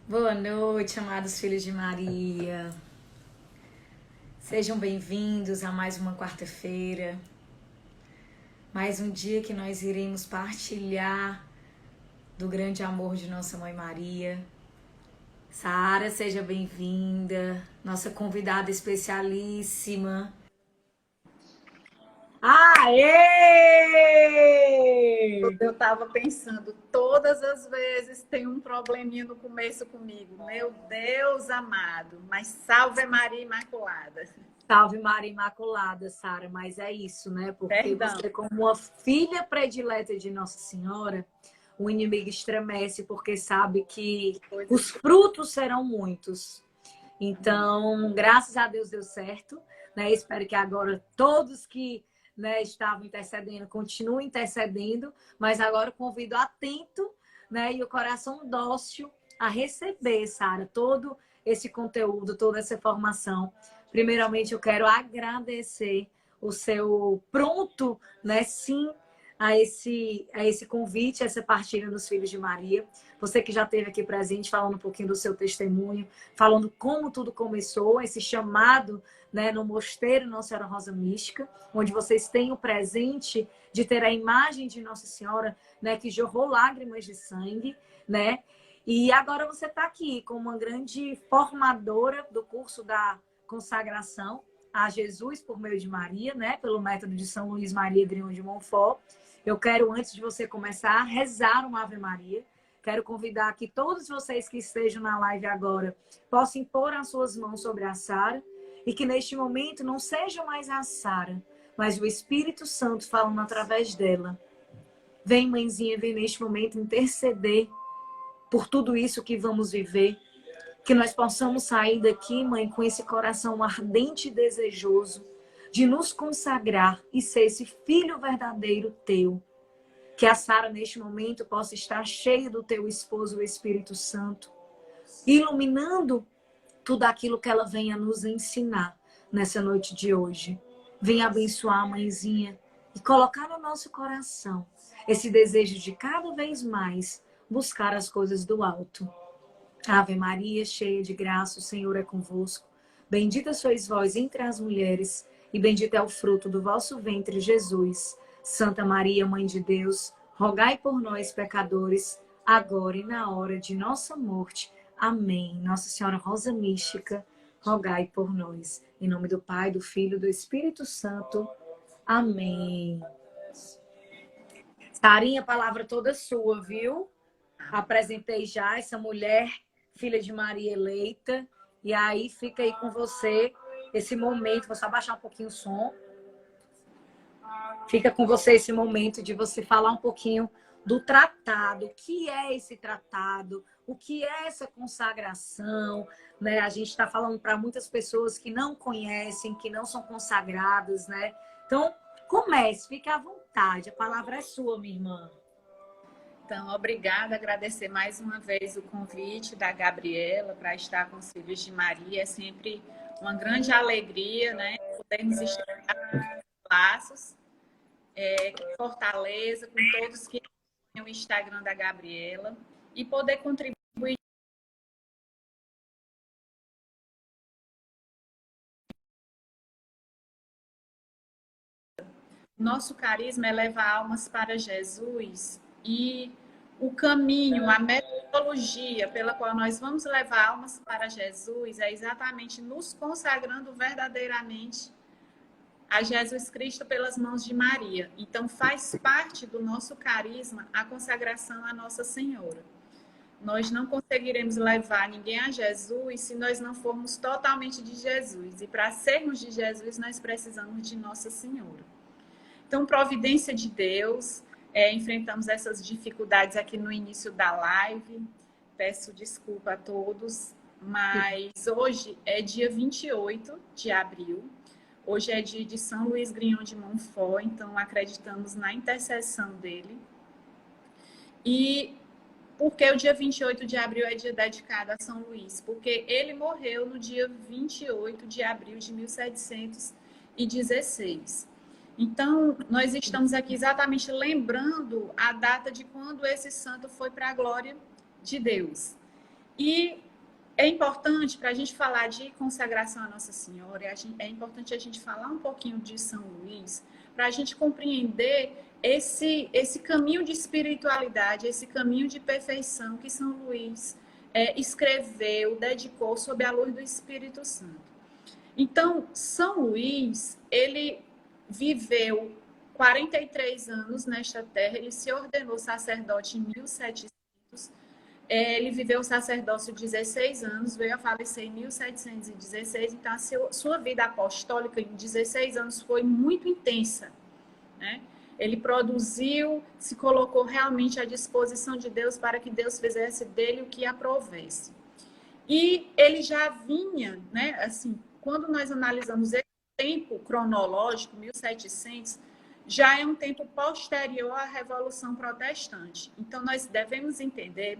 Boa noite, amados filhos de Maria. Sejam bem-vindos a mais uma quarta-feira, mais um dia que nós iremos partilhar do grande amor de nossa Mãe Maria. Sara, seja bem-vinda, nossa convidada especialíssima. Aê! Eu estava pensando, todas as vezes tem um probleminha no começo comigo. Meu Deus amado, mas salve Maria Imaculada. Salve Maria Imaculada, Sara, mas é isso, né? Porque Perdão. você, como uma filha predileta de Nossa Senhora, o inimigo estremece porque sabe que os frutos serão muitos. Então, graças a Deus deu certo, né? Espero que agora todos que, né, estavam intercedendo continuem intercedendo, mas agora convido atento, né, e o coração dócil a receber, Sara, todo esse conteúdo, toda essa informação. Primeiramente, eu quero agradecer o seu pronto, né, sim, a esse convite, a essa partilha dos Filhos de Maria. Você que já esteve aqui presente, falando um pouquinho do seu testemunho, falando como tudo começou, esse chamado, né, no mosteiro Nossa Senhora Rosa Mística, onde vocês têm o presente de ter a imagem de Nossa Senhora, né, que jorrou lágrimas de sangue, né? E agora você está aqui como uma grande formadora do curso da consagração a Jesus por meio de Maria, né, pelo método de São Luís Maria Grignion de Montfort. Eu quero, antes de você começar, a rezar uma Ave Maria. Quero convidar que todos vocês que estejam na live agora possam pôr as suas mãos sobre a Sara e que neste momento não seja mais a Sara, mas o Espírito Santo falando através dela. Vem, mãezinha, vem neste momento interceder por tudo isso que vamos viver. Que nós possamos sair daqui, mãe, com esse coração ardente e desejoso de nos consagrar e ser esse filho verdadeiro teu. Que a Sara, neste momento, possa estar cheia do teu esposo, o Espírito Santo, iluminando tudo aquilo que ela venha nos ensinar nessa noite de hoje. Venha abençoar a mãezinha e colocar no nosso coração esse desejo de cada vez mais buscar as coisas do alto. Ave Maria, cheia de graça, o Senhor é convosco. Bendita sois vós entre as mulheres, e bendito é o fruto do vosso ventre, Jesus. Santa Maria, Mãe de Deus, rogai por nós, pecadores, agora e na hora de nossa morte. Amém. Nossa Senhora Rosa Mística, rogai por nós. Em nome do Pai, do Filho e do Espírito Santo. Amém. Sarinha, a palavra toda sua, viu? Apresentei já essa mulher, filha de Maria eleita, e aí fica aí com você esse momento, vou só baixar um pouquinho o som, fica com você esse momento de você falar um pouquinho do tratado, o que é esse tratado, o que é essa consagração, né? A gente está falando para muitas pessoas que não conhecem, que não são consagradas, né? Então, comece, fique à vontade, a palavra é sua, minha irmã. Então, obrigada, agradecer mais uma vez o convite da Gabriela para estar com os Filhos de Maria. É sempre uma grande alegria, né? Podermos estar com laços, Fortaleza, com todos que têm o Instagram da Gabriela e poder contribuir. Nosso carisma é levar almas para Jesus e o caminho, a metodologia pela qual nós vamos levar almas para Jesus é exatamente nos consagrando verdadeiramente a Jesus Cristo pelas mãos de Maria. Então, faz parte do nosso carisma a consagração à Nossa Senhora. Nós não conseguiremos levar ninguém a Jesus se nós não formos totalmente de Jesus. E para sermos de Jesus, nós precisamos de Nossa Senhora. Então, providência de Deus, enfrentamos essas dificuldades aqui no início da live. Peço desculpa a todos, mas hoje é dia 28 de abril. Hoje é dia de São Luís Grignion de Montfort, então acreditamos na intercessão dele. E por que o dia 28 de abril é dia dedicado a São Luís? Porque ele morreu no dia 28 de abril de 1716. Então, nós estamos aqui exatamente lembrando a data de quando esse santo foi para a glória de Deus. E é importante, para a gente falar de consagração à Nossa Senhora, é importante a gente falar um pouquinho de São Luís, para a gente compreender esse caminho de espiritualidade, esse caminho de perfeição que São Luís escreveu, dedicou sob a luz do Espírito Santo. Então, São Luís, ele viveu 43 anos nesta terra, ele se ordenou sacerdote em 1700, ele viveu o sacerdócio 16 anos, veio a falecer em 1716, então a sua vida apostólica em 16 anos foi muito intensa, né? Ele produziu, se colocou realmente à disposição de Deus para que Deus fizesse dele o que aprovesse. E ele já vinha, né, assim, quando nós analisamos esse tempo cronológico, 1700, já é um tempo posterior à Revolução Protestante. Então, nós devemos entender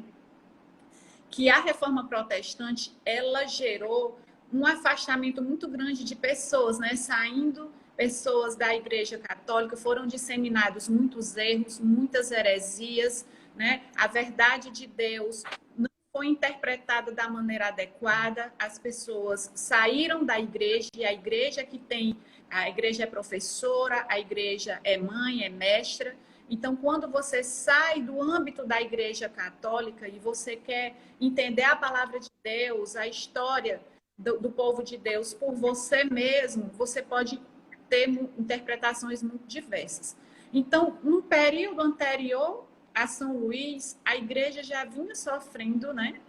que a Reforma Protestante, ela gerou um afastamento muito grande de pessoas, né, saindo pessoas da Igreja Católica, foram disseminados muitos erros, muitas heresias, né? A verdade de Deus não foi interpretada da maneira adequada, as pessoas saíram da igreja, e a igreja é professora, a igreja é mãe, é mestra. Então, quando você sai do âmbito da Igreja Católica e você quer entender a palavra de Deus, a história do povo de Deus por você mesmo, você pode ter interpretações muito diversas. Então, no período anterior a São Luís, a igreja já vinha sofrendo, né,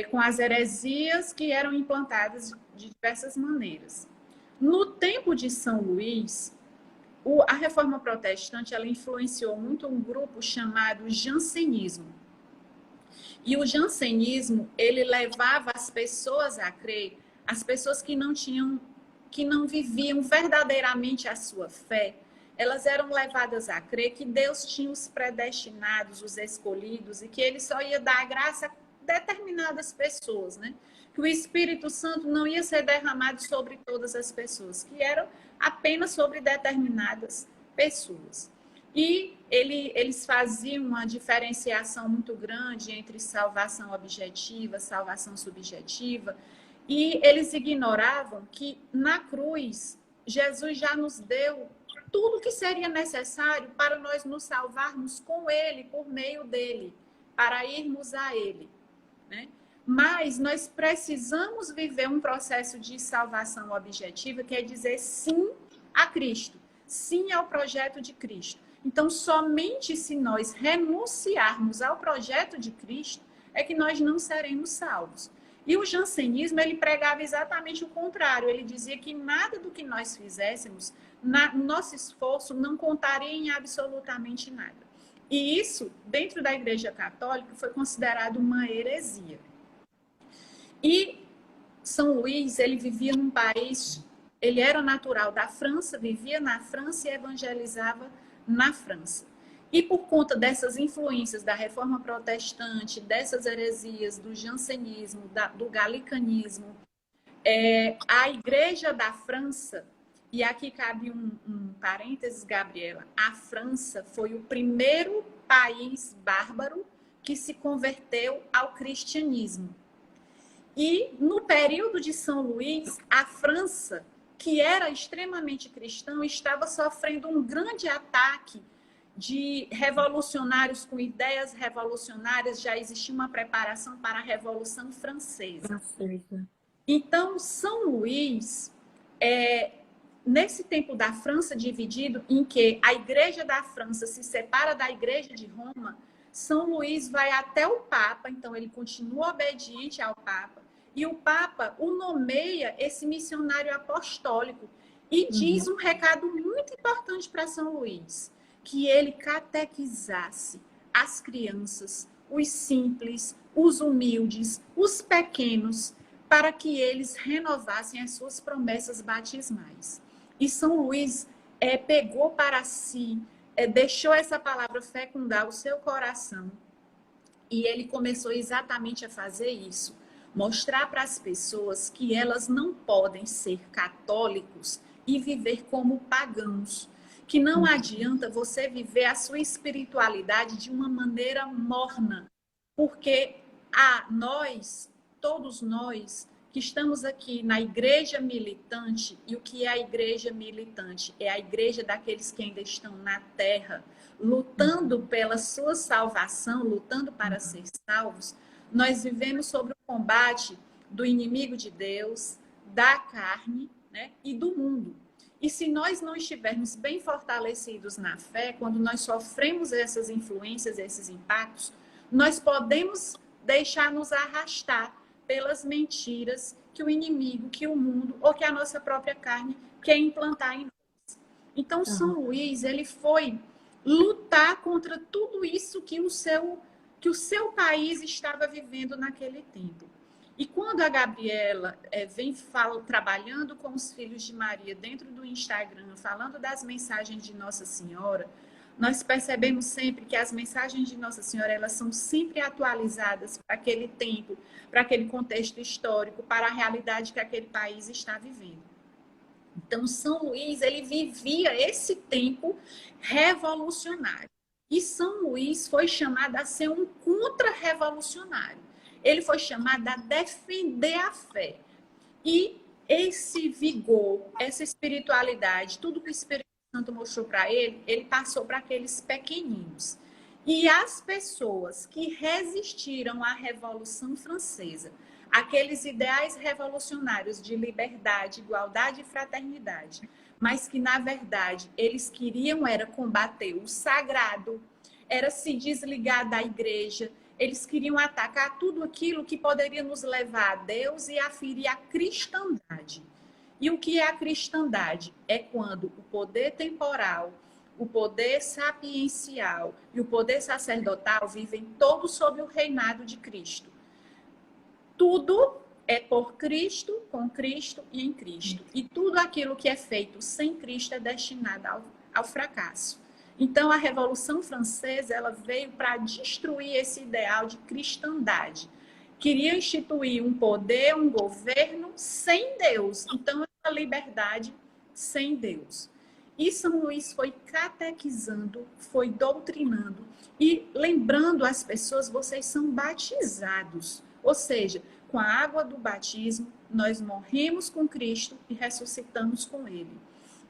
com as heresias que eram implantadas de diversas maneiras. No tempo de São Luís, a Reforma Protestante ela influenciou muito um grupo chamado jansenismo. E o jansenismo, ele levava as pessoas a crer, as pessoas que não viviam verdadeiramente a sua fé, elas eram levadas a crer que Deus tinha os predestinados, os escolhidos, e que ele só ia dar a graça a determinadas pessoas, né? Que o Espírito Santo não ia ser derramado sobre todas as pessoas, que eram apenas sobre determinadas pessoas. E eles faziam uma diferenciação muito grande entre salvação objetiva, salvação subjetiva, e eles ignoravam que na cruz Jesus já nos deu tudo que seria necessário para nós nos salvarmos com Ele, por meio dele, para irmos a Ele, né? Mas nós precisamos viver um processo de salvação objetiva, que é dizer sim a Cristo, sim ao projeto de Cristo. Então, somente se nós renunciarmos ao projeto de Cristo, é que nós não seremos salvos. E o jansenismo, ele pregava exatamente o contrário. Ele dizia que nada do que nós fizéssemos, nosso esforço, não contaria em absolutamente nada. E isso, dentro da Igreja Católica, foi considerado uma heresia. E São Luís, ele vivia num país, ele era natural da França, vivia na França e evangelizava na França. E por conta dessas influências da Reforma Protestante, dessas heresias, do jansenismo, do galicanismo, a Igreja da França, e aqui cabe um parênteses, Gabriela, a França foi o primeiro país bárbaro que se converteu ao cristianismo. E no período de São Luís, a França, que era extremamente cristã, estava sofrendo um grande ataque de revolucionários com ideias revolucionárias, já existia uma preparação para a Revolução Francesa. Então, São Luís, nesse tempo da França dividido, em que a Igreja da França se separa da Igreja de Roma, São Luís vai até o Papa, então ele continua obediente ao Papa, e o Papa o nomeia esse missionário apostólico e diz um recado muito importante para São Luís, que ele catequizasse as crianças, os simples, os humildes, os pequenos, para que eles renovassem as suas promessas batismais. E São Luís pegou para si, deixou essa palavra fecundar o seu coração, e ele começou exatamente a fazer isso, mostrar para as pessoas que elas não podem ser católicos e viver como pagãos, que não adianta você viver a sua espiritualidade de uma maneira morna, porque nós, todos nós, que estamos aqui na igreja militante, e o que é a igreja militante? É a igreja daqueles que ainda estão na terra, lutando pela sua salvação, lutando para ser salvos. Nós vivemos sobre o combate do inimigo de Deus, da carne, né, e do mundo. E se nós não estivermos bem fortalecidos na fé, quando nós sofremos essas influências, esses impactos, nós podemos deixar nos arrastar pelas mentiras que o inimigo, que o mundo ou que a nossa própria carne quer implantar em nós. Então, São Luís, ele foi lutar contra tudo isso que o seu país estava vivendo naquele tempo. E quando a Gabriela vem trabalhando com os filhos de Maria dentro do Instagram, falando das mensagens de Nossa Senhora, nós percebemos sempre que as mensagens de Nossa Senhora, elas são sempre atualizadas para aquele tempo, para aquele contexto histórico, para a realidade que aquele país está vivendo. Então, São Luís, ele vivia esse tempo revolucionário. E São Luís foi chamado a ser um contra-revolucionário. Ele foi chamado a defender a fé. E esse vigor, essa espiritualidade, tudo que o Espírito Santo mostrou para ele, ele passou para aqueles pequeninos. E as pessoas que resistiram à Revolução Francesa, aqueles ideais revolucionários de liberdade, igualdade e fraternidade, mas que, na verdade, eles queriam era combater o sagrado, era se desligar da igreja, eles queriam atacar tudo aquilo que poderia nos levar a Deus e a ferir a cristandade. E o que é a cristandade? É quando o poder temporal, o poder sapiencial e o poder sacerdotal vivem todos sob o reinado de Cristo. Tudo é por Cristo, com Cristo e em Cristo. E tudo aquilo que é feito sem Cristo é destinado ao fracasso. Então, a Revolução Francesa, ela veio para destruir esse ideal de cristandade. Queria instituir um poder, um governo sem Deus. Então, a liberdade sem Deus. E São Luís foi catequizando, foi doutrinando e lembrando as pessoas, vocês são batizados. Ou seja, com a água do batismo, nós morremos com Cristo e ressuscitamos com Ele.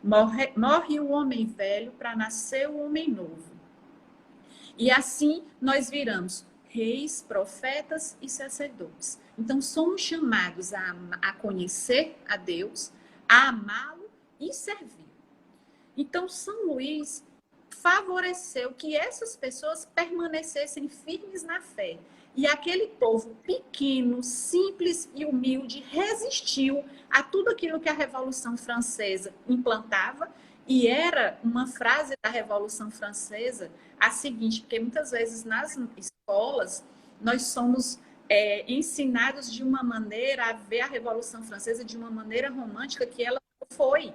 Morre o homem velho para nascer o homem novo. E assim nós viramos reis, profetas e sacerdotes. Então somos chamados a conhecer a Deus, a amá-lo e servir. Então São Luís favoreceu que essas pessoas permanecessem firmes na fé. E aquele povo pequeno, simples e humilde resistiu a tudo aquilo que a Revolução Francesa implantava. E era uma frase da Revolução Francesa a seguinte, porque muitas vezes nas escolas nós somos ensinados de uma maneira a ver a Revolução Francesa de uma maneira romântica que ela foi.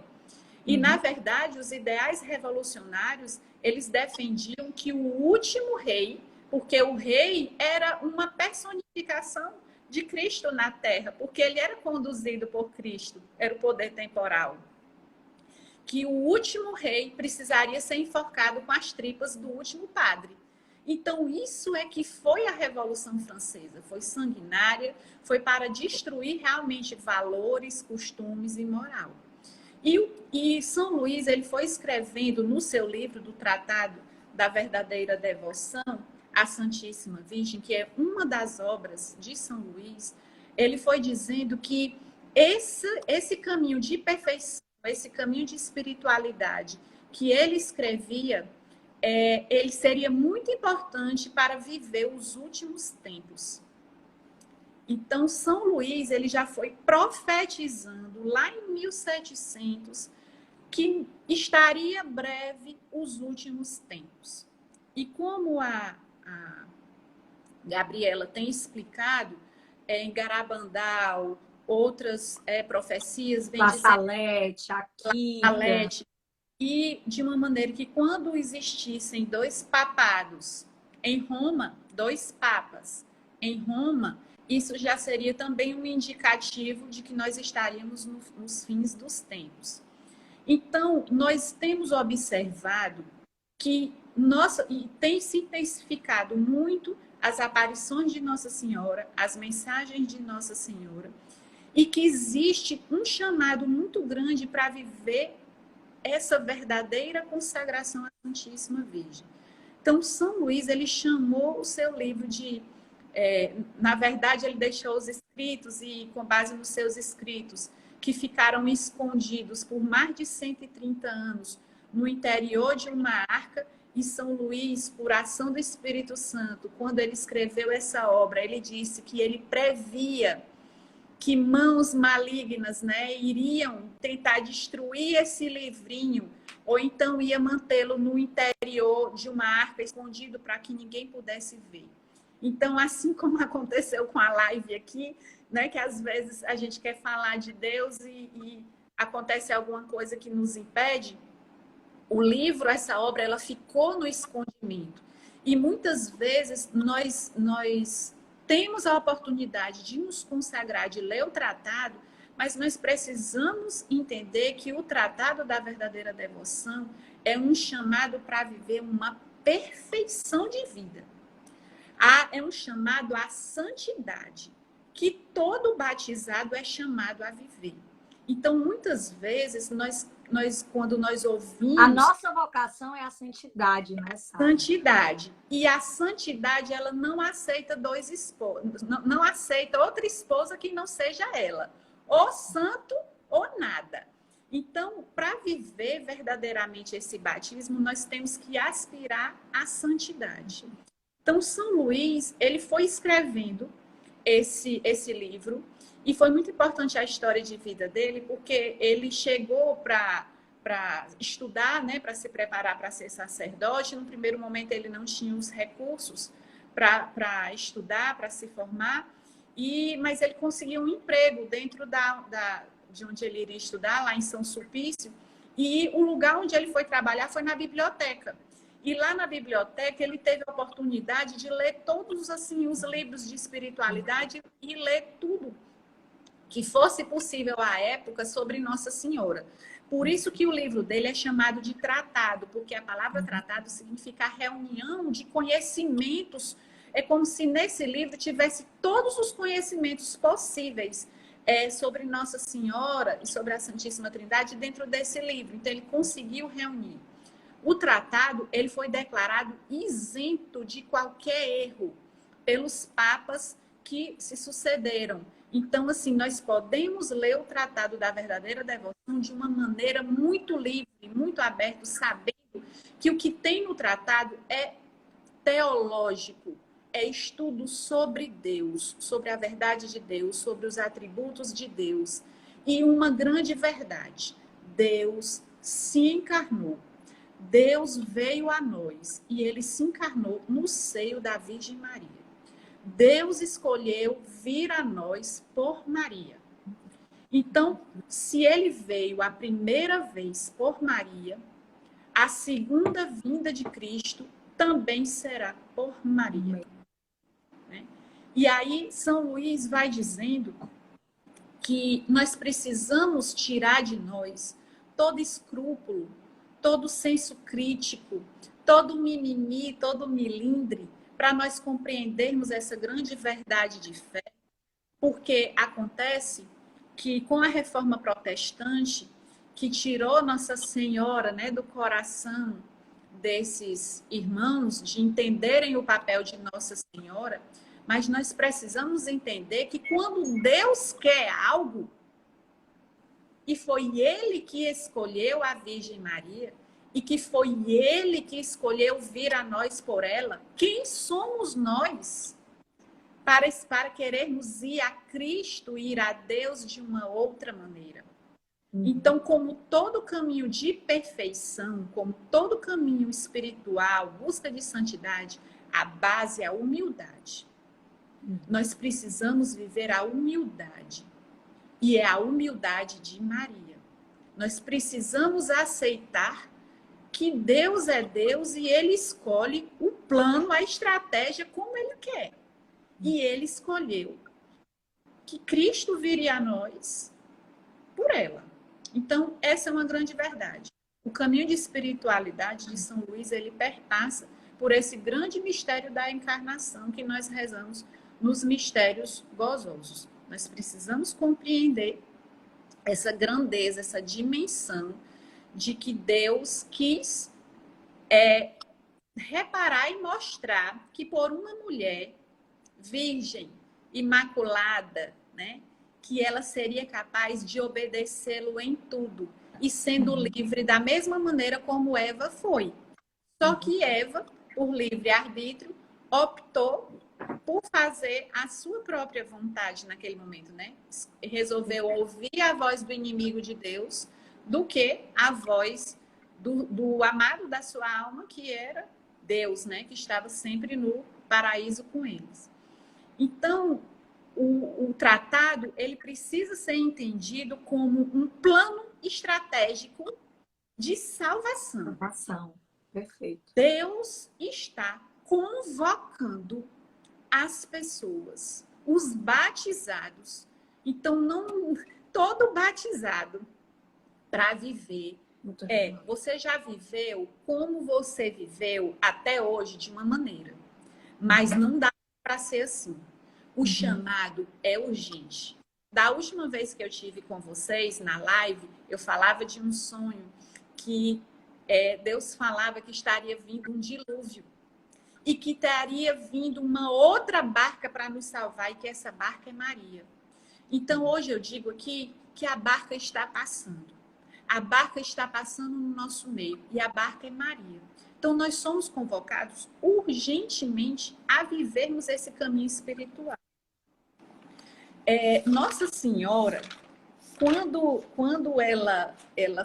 E, na verdade, os ideais revolucionários, eles defendiam que o último rei, porque o rei era uma personificação de Cristo na Terra, porque ele era conduzido por Cristo, era o poder temporal. Que o último rei precisaria ser enforcado com as tripas do último padre. Então, isso é que foi a Revolução Francesa. Foi sanguinária, foi para destruir realmente valores, costumes e moral. E São Luís, ele foi escrevendo no seu livro do Tratado da Verdadeira Devoção à Santíssima Virgem, que é uma das obras de São Luís, ele foi dizendo que esse caminho de perfeição, esse caminho de espiritualidade que ele escrevia, ele seria muito importante para viver os últimos tempos. Então, São Luís, ele já foi profetizando lá em 1700 que estaria breve os últimos tempos. E como a Gabriela tem explicado, em Garabandal, outras profecias... La Salete, Aquila... E de uma maneira que quando existissem dois papados em Roma, dois papas em Roma, isso já seria também um indicativo de que nós estaríamos nos fins dos tempos. Então, nós temos observado que e tem se intensificado muito as aparições de Nossa Senhora, as mensagens de Nossa Senhora, e que existe um chamado muito grande para viver essa verdadeira consagração à Santíssima Virgem. Então, São Luís, ele chamou o seu livro de... na verdade, ele deixou os escritos, e com base nos seus escritos, que ficaram escondidos por mais de 130 anos no interior de uma arca, e São Luís, por ação do Espírito Santo, quando ele escreveu essa obra, ele disse que ele previa que mãos malignas, né, iriam tentar destruir esse livrinho, ou então ia mantê-lo no interior de uma arca escondido para que ninguém pudesse ver. Então, assim como aconteceu com a live aqui, né, que às vezes a gente quer falar de Deus e acontece alguma coisa que nos impede, o livro, essa obra, ela ficou no escondimento. E muitas vezes nós temos a oportunidade de nos consagrar, de ler o tratado, mas nós precisamos entender que o tratado da verdadeira devoção é um chamado para viver uma perfeição de vida. É um chamado à santidade, que todo batizado é chamado a viver. Então, muitas vezes, quando nós ouvimos... A nossa vocação é a santidade, né, Sara? Santidade. E a santidade, ela não aceita dois esposos, não aceita outra esposa que não seja ela. Ou santo ou nada. Então, para viver verdadeiramente esse batismo, nós temos que aspirar à santidade. Então, São Luís, ele foi escrevendo esse livro, e foi muito importante a história de vida dele, porque ele chegou para estudar, né, para se preparar para ser sacerdote. No primeiro momento, ele não tinha os recursos para estudar, para se formar, mas ele conseguiu um emprego dentro de onde ele iria estudar, lá em São Sulpício, e o lugar onde ele foi trabalhar foi na biblioteca. E lá na biblioteca ele teve a oportunidade de ler todos assim, os livros de espiritualidade e ler tudo que fosse possível à época sobre Nossa Senhora. Por isso que o livro dele é chamado de tratado, porque a palavra tratado significa reunião de conhecimentos. É como se nesse livro tivesse todos os conhecimentos possíveis sobre Nossa Senhora e sobre a Santíssima Trindade dentro desse livro. Então ele conseguiu reunir. O tratado, ele foi declarado isento de qualquer erro pelos papas que se sucederam. Então, assim, nós podemos ler o Tratado da Verdadeira Devoção de uma maneira muito livre, muito aberta, sabendo que o que tem no tratado é teológico, é estudo sobre Deus, sobre a verdade de Deus, sobre os atributos de Deus. E uma grande verdade, Deus se encarnou. Deus veio a nós e ele se encarnou no seio da Virgem Maria. Deus escolheu vir a nós por Maria. Então, se ele veio a primeira vez por Maria, a segunda vinda de Cristo também será por Maria. Né? E aí, São Luís vai dizendo que nós precisamos tirar de nós todo escrúpulo, todo senso crítico, todo mimimi, todo milindre, para nós compreendermos essa grande verdade de fé, porque acontece que com a reforma protestante, que tirou Nossa Senhora, né, do coração desses irmãos, de entenderem o papel de Nossa Senhora, mas nós precisamos entender que quando Deus quer algo, e foi Ele que escolheu a Virgem Maria, e que foi Ele que escolheu vir a nós por ela, quem somos nós para querermos ir a Cristo, ir a Deus de uma outra maneira? Então, como todo caminho de perfeição, como todo caminho espiritual, busca de santidade, a base é a humildade. Nós precisamos viver a humildade. E é a humildade de Maria. Nós precisamos aceitar que Deus é Deus e Ele escolhe o plano, a estratégia como Ele quer. E Ele escolheu que Cristo viria a nós por ela. Então, essa é uma grande verdade. O caminho de espiritualidade de São Luís, ele perpassa por esse grande mistério da encarnação que nós rezamos nos mistérios gozosos. Nós precisamos compreender essa grandeza, essa dimensão de que Deus quis reparar e mostrar que por uma mulher virgem, imaculada, né, que ela seria capaz de obedecê-lo em tudo e sendo livre da mesma maneira como Eva foi. Só que Eva, por livre-arbítrio, optou por fazer a sua própria vontade naquele momento, né? Resolveu ouvir a voz do inimigo de Deus do que a voz do amado da sua alma, que era Deus, né? Que estava sempre no paraíso com eles. Então, o tratado, ele precisa ser entendido como um plano estratégico de salvação. Salvação. Perfeito. Deus está convocando as pessoas, os batizados. Então, não todo batizado para viver você já viveu como você viveu até hoje de uma maneira, mas não dá para ser assim. O chamado é urgente. Da última vez que eu tive com vocês na live, eu falava de um sonho que Deus falava que estaria vindo um dilúvio e que estaria vindo uma outra barca para nos salvar, e que essa barca é Maria. Então, hoje eu digo aqui que a barca está passando. A barca está passando no nosso meio e a barca é Maria. Então, nós somos convocados urgentemente a vivermos esse caminho espiritual. Nossa Senhora, quando ela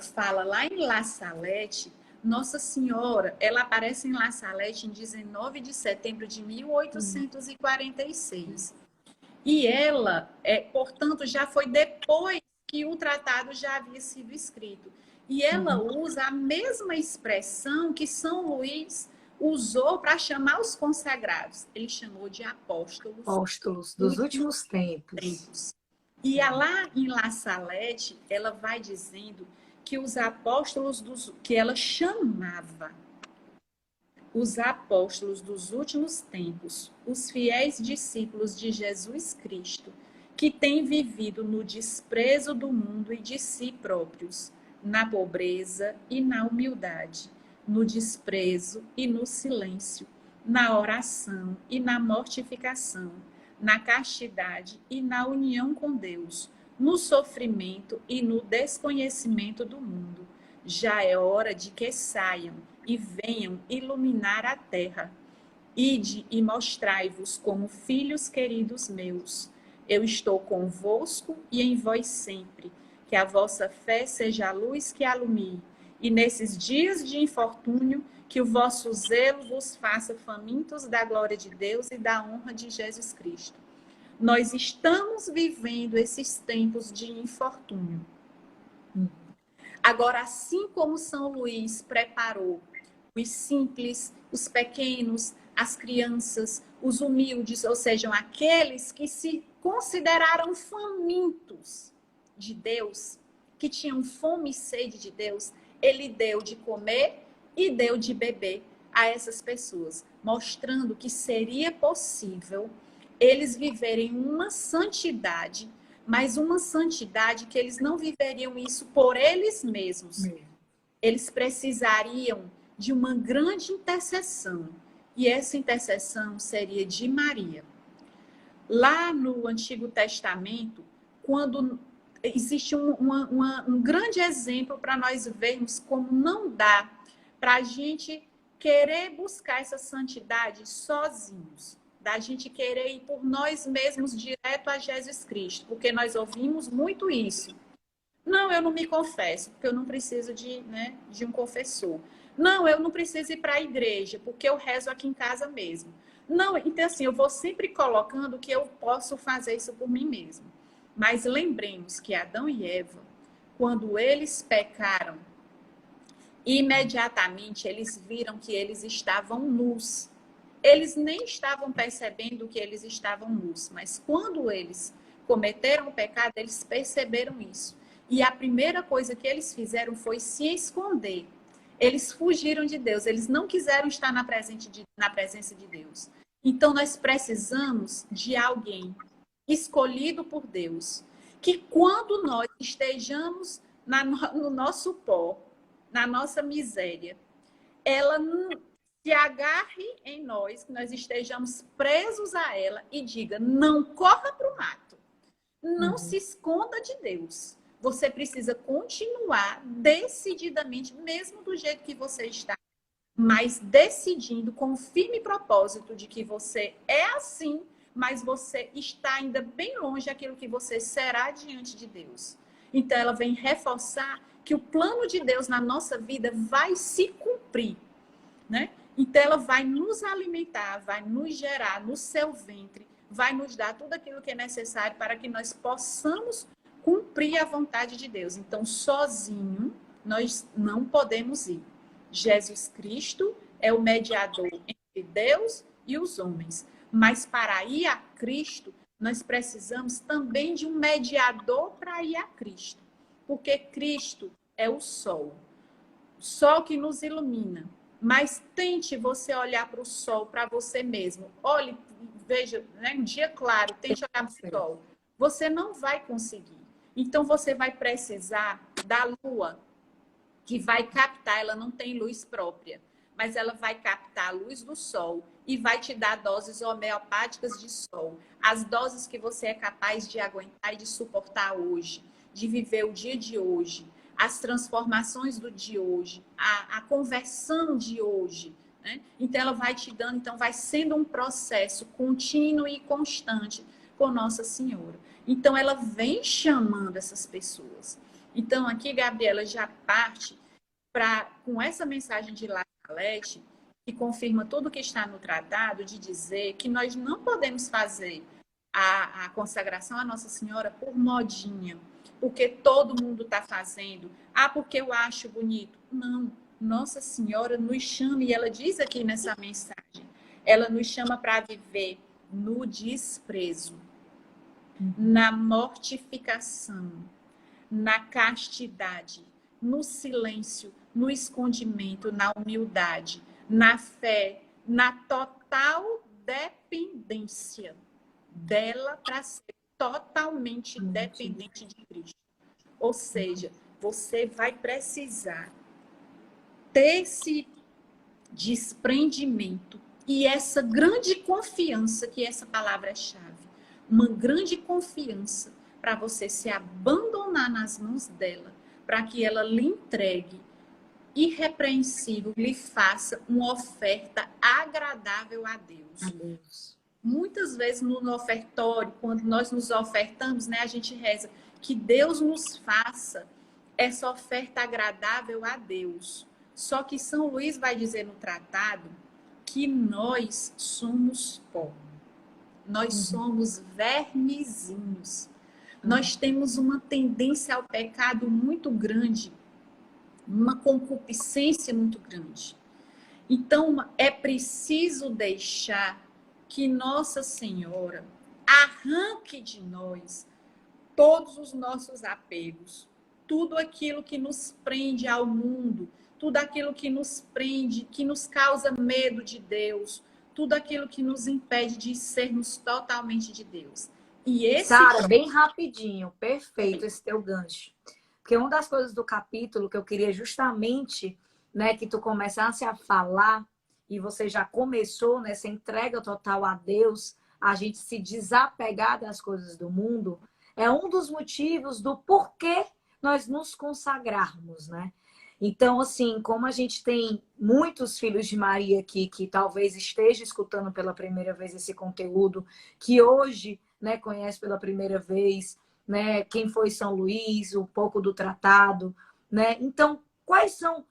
fala lá em La Salette, Nossa Senhora, ela aparece em La Salette em 19 de setembro de 1846. E ela, portanto, já foi depois que o tratado já havia sido escrito. E ela usa a mesma expressão que São Luís usou para chamar os consagrados. Ele chamou de apóstolos. Apóstolos dos últimos tempos. E lá em La Salette, ela vai dizendo que os apóstolos que ela chamava os apóstolos dos últimos tempos, os fiéis discípulos de Jesus Cristo, que têm vivido no desprezo do mundo e de si próprios, na pobreza e na humildade, no desprezo e no silêncio, na oração e na mortificação, na castidade e na união com Deus, no sofrimento e no desconhecimento do mundo. Já é hora de que saiam e venham iluminar a terra. Ide e mostrai-vos como filhos queridos meus. Eu estou convosco e em vós sempre. Que a vossa fé seja a luz que alumie. E nesses dias de infortúnio, que o vosso zelo vos faça famintos da glória de Deus e da honra de Jesus Cristo. Nós estamos vivendo esses tempos de infortúnio. Agora, assim como São Luís preparou os simples, os pequenos, as crianças, os humildes, ou seja, aqueles que se consideraram famintos de Deus, que tinham fome e sede de Deus, ele deu de comer e deu de beber a essas pessoas, mostrando que seria possível eles viverem uma santidade, mas uma santidade que eles não viveriam isso por eles mesmos. Eles precisariam de uma grande intercessão, e essa intercessão seria de Maria. Lá no Antigo Testamento, quando existe um grande exemplo para nós vermos como não dá para a gente querer buscar essa santidade sozinhos, da gente querer ir por nós mesmos direto a Jesus Cristo, porque nós ouvimos muito isso. Não, eu não me confesso, porque eu não preciso de um confessor. Não, eu não preciso ir para a igreja, porque eu rezo aqui em casa mesmo. Não, então assim, eu vou sempre colocando que eu posso fazer isso por mim mesmo. Mas lembremos que Adão e Eva, quando eles pecaram, imediatamente eles viram que eles estavam nus. Eles nem estavam percebendo que eles estavam nus, mas quando eles cometeram o pecado, eles perceberam isso. E a primeira coisa que eles fizeram foi se esconder. Eles fugiram de Deus, eles não quiseram estar na presença de Deus. Então, nós precisamos de alguém escolhido por Deus, que quando nós estejamos no nosso pó, na nossa miséria, ela se agarre em nós, que nós estejamos presos a ela e diga, não corra para o mato, não se esconda de Deus. Você precisa continuar decididamente, mesmo do jeito que você está, mas decidindo com o firme propósito de que você é assim, mas você está ainda bem longe daquilo que você será diante de Deus. Então, ela vem reforçar que o plano de Deus na nossa vida vai se cumprir, né? Então, ela vai nos alimentar, vai nos gerar no seu ventre, vai nos dar tudo aquilo que é necessário para que nós possamos cumprir a vontade de Deus. Então, sozinho, nós não podemos ir. Jesus Cristo é o mediador entre Deus e os homens. Mas para ir a Cristo, nós precisamos também de um mediador para ir a Cristo. Porque Cristo é o sol que nos ilumina. Mas tente você olhar para o sol, para você mesmo. Olhe, veja, né, um dia claro, tente olhar para o sol. Você não vai conseguir. Então, você vai precisar da lua, que vai captar, ela não tem luz própria, mas ela vai captar a luz do sol e vai te dar doses homeopáticas de sol. As doses que você é capaz de aguentar e de suportar hoje, de viver o dia de hoje, as transformações do dia de hoje, a conversão de hoje, né? Então, ela vai te dando, então vai sendo um processo contínuo e constante com Nossa Senhora. Então, ela vem chamando essas pessoas. Então, aqui, Gabriela já parte com essa mensagem de Salete, que confirma tudo que está no tratado, de dizer que nós não podemos fazer a consagração à Nossa Senhora por modinha, porque todo mundo está fazendo. Ah, porque eu acho bonito. Não, Nossa Senhora nos chama, e ela diz aqui nessa mensagem, ela nos chama para viver no desprezo, na mortificação, na castidade, no silêncio, no escondimento, na humildade, na fé, na total dependência dela para ser totalmente dependente de Cristo. Ou seja, você vai precisar ter esse desprendimento e essa grande confiança, que essa palavra é chave, uma grande confiança para você se abandonar nas mãos dela, para que ela lhe entregue irrepreensível, lhe faça uma oferta agradável a Deus. Muitas vezes no ofertório, quando nós nos ofertamos, né, a gente reza que Deus nos faça essa oferta agradável a Deus. Só que São Luís vai dizer no tratado que nós somos pó. Nós somos vermezinhos. Nós temos uma tendência ao pecado muito grande, uma concupiscência muito grande. Então, é preciso deixar que Nossa Senhora arranque de nós todos os nossos apegos, tudo aquilo que nos prende ao mundo, tudo aquilo que nos prende, que nos causa medo de Deus, tudo aquilo que nos impede de sermos totalmente de Deus. E esse... Sara, bem rapidinho, perfeito esse teu gancho. Porque uma das coisas do capítulo que eu queria justamente, né, que tu começasse a falar, e você já começou nessa entrega total a Deus, a gente se desapegar das coisas do mundo, é um dos motivos do porquê nós nos consagrarmos, né? Então, assim, como a gente tem muitos filhos de Maria aqui que talvez esteja escutando pela primeira vez esse conteúdo, que hoje, né, conhece pela primeira vez, né, quem foi São Luís, um pouco do tratado, né? Então, quais são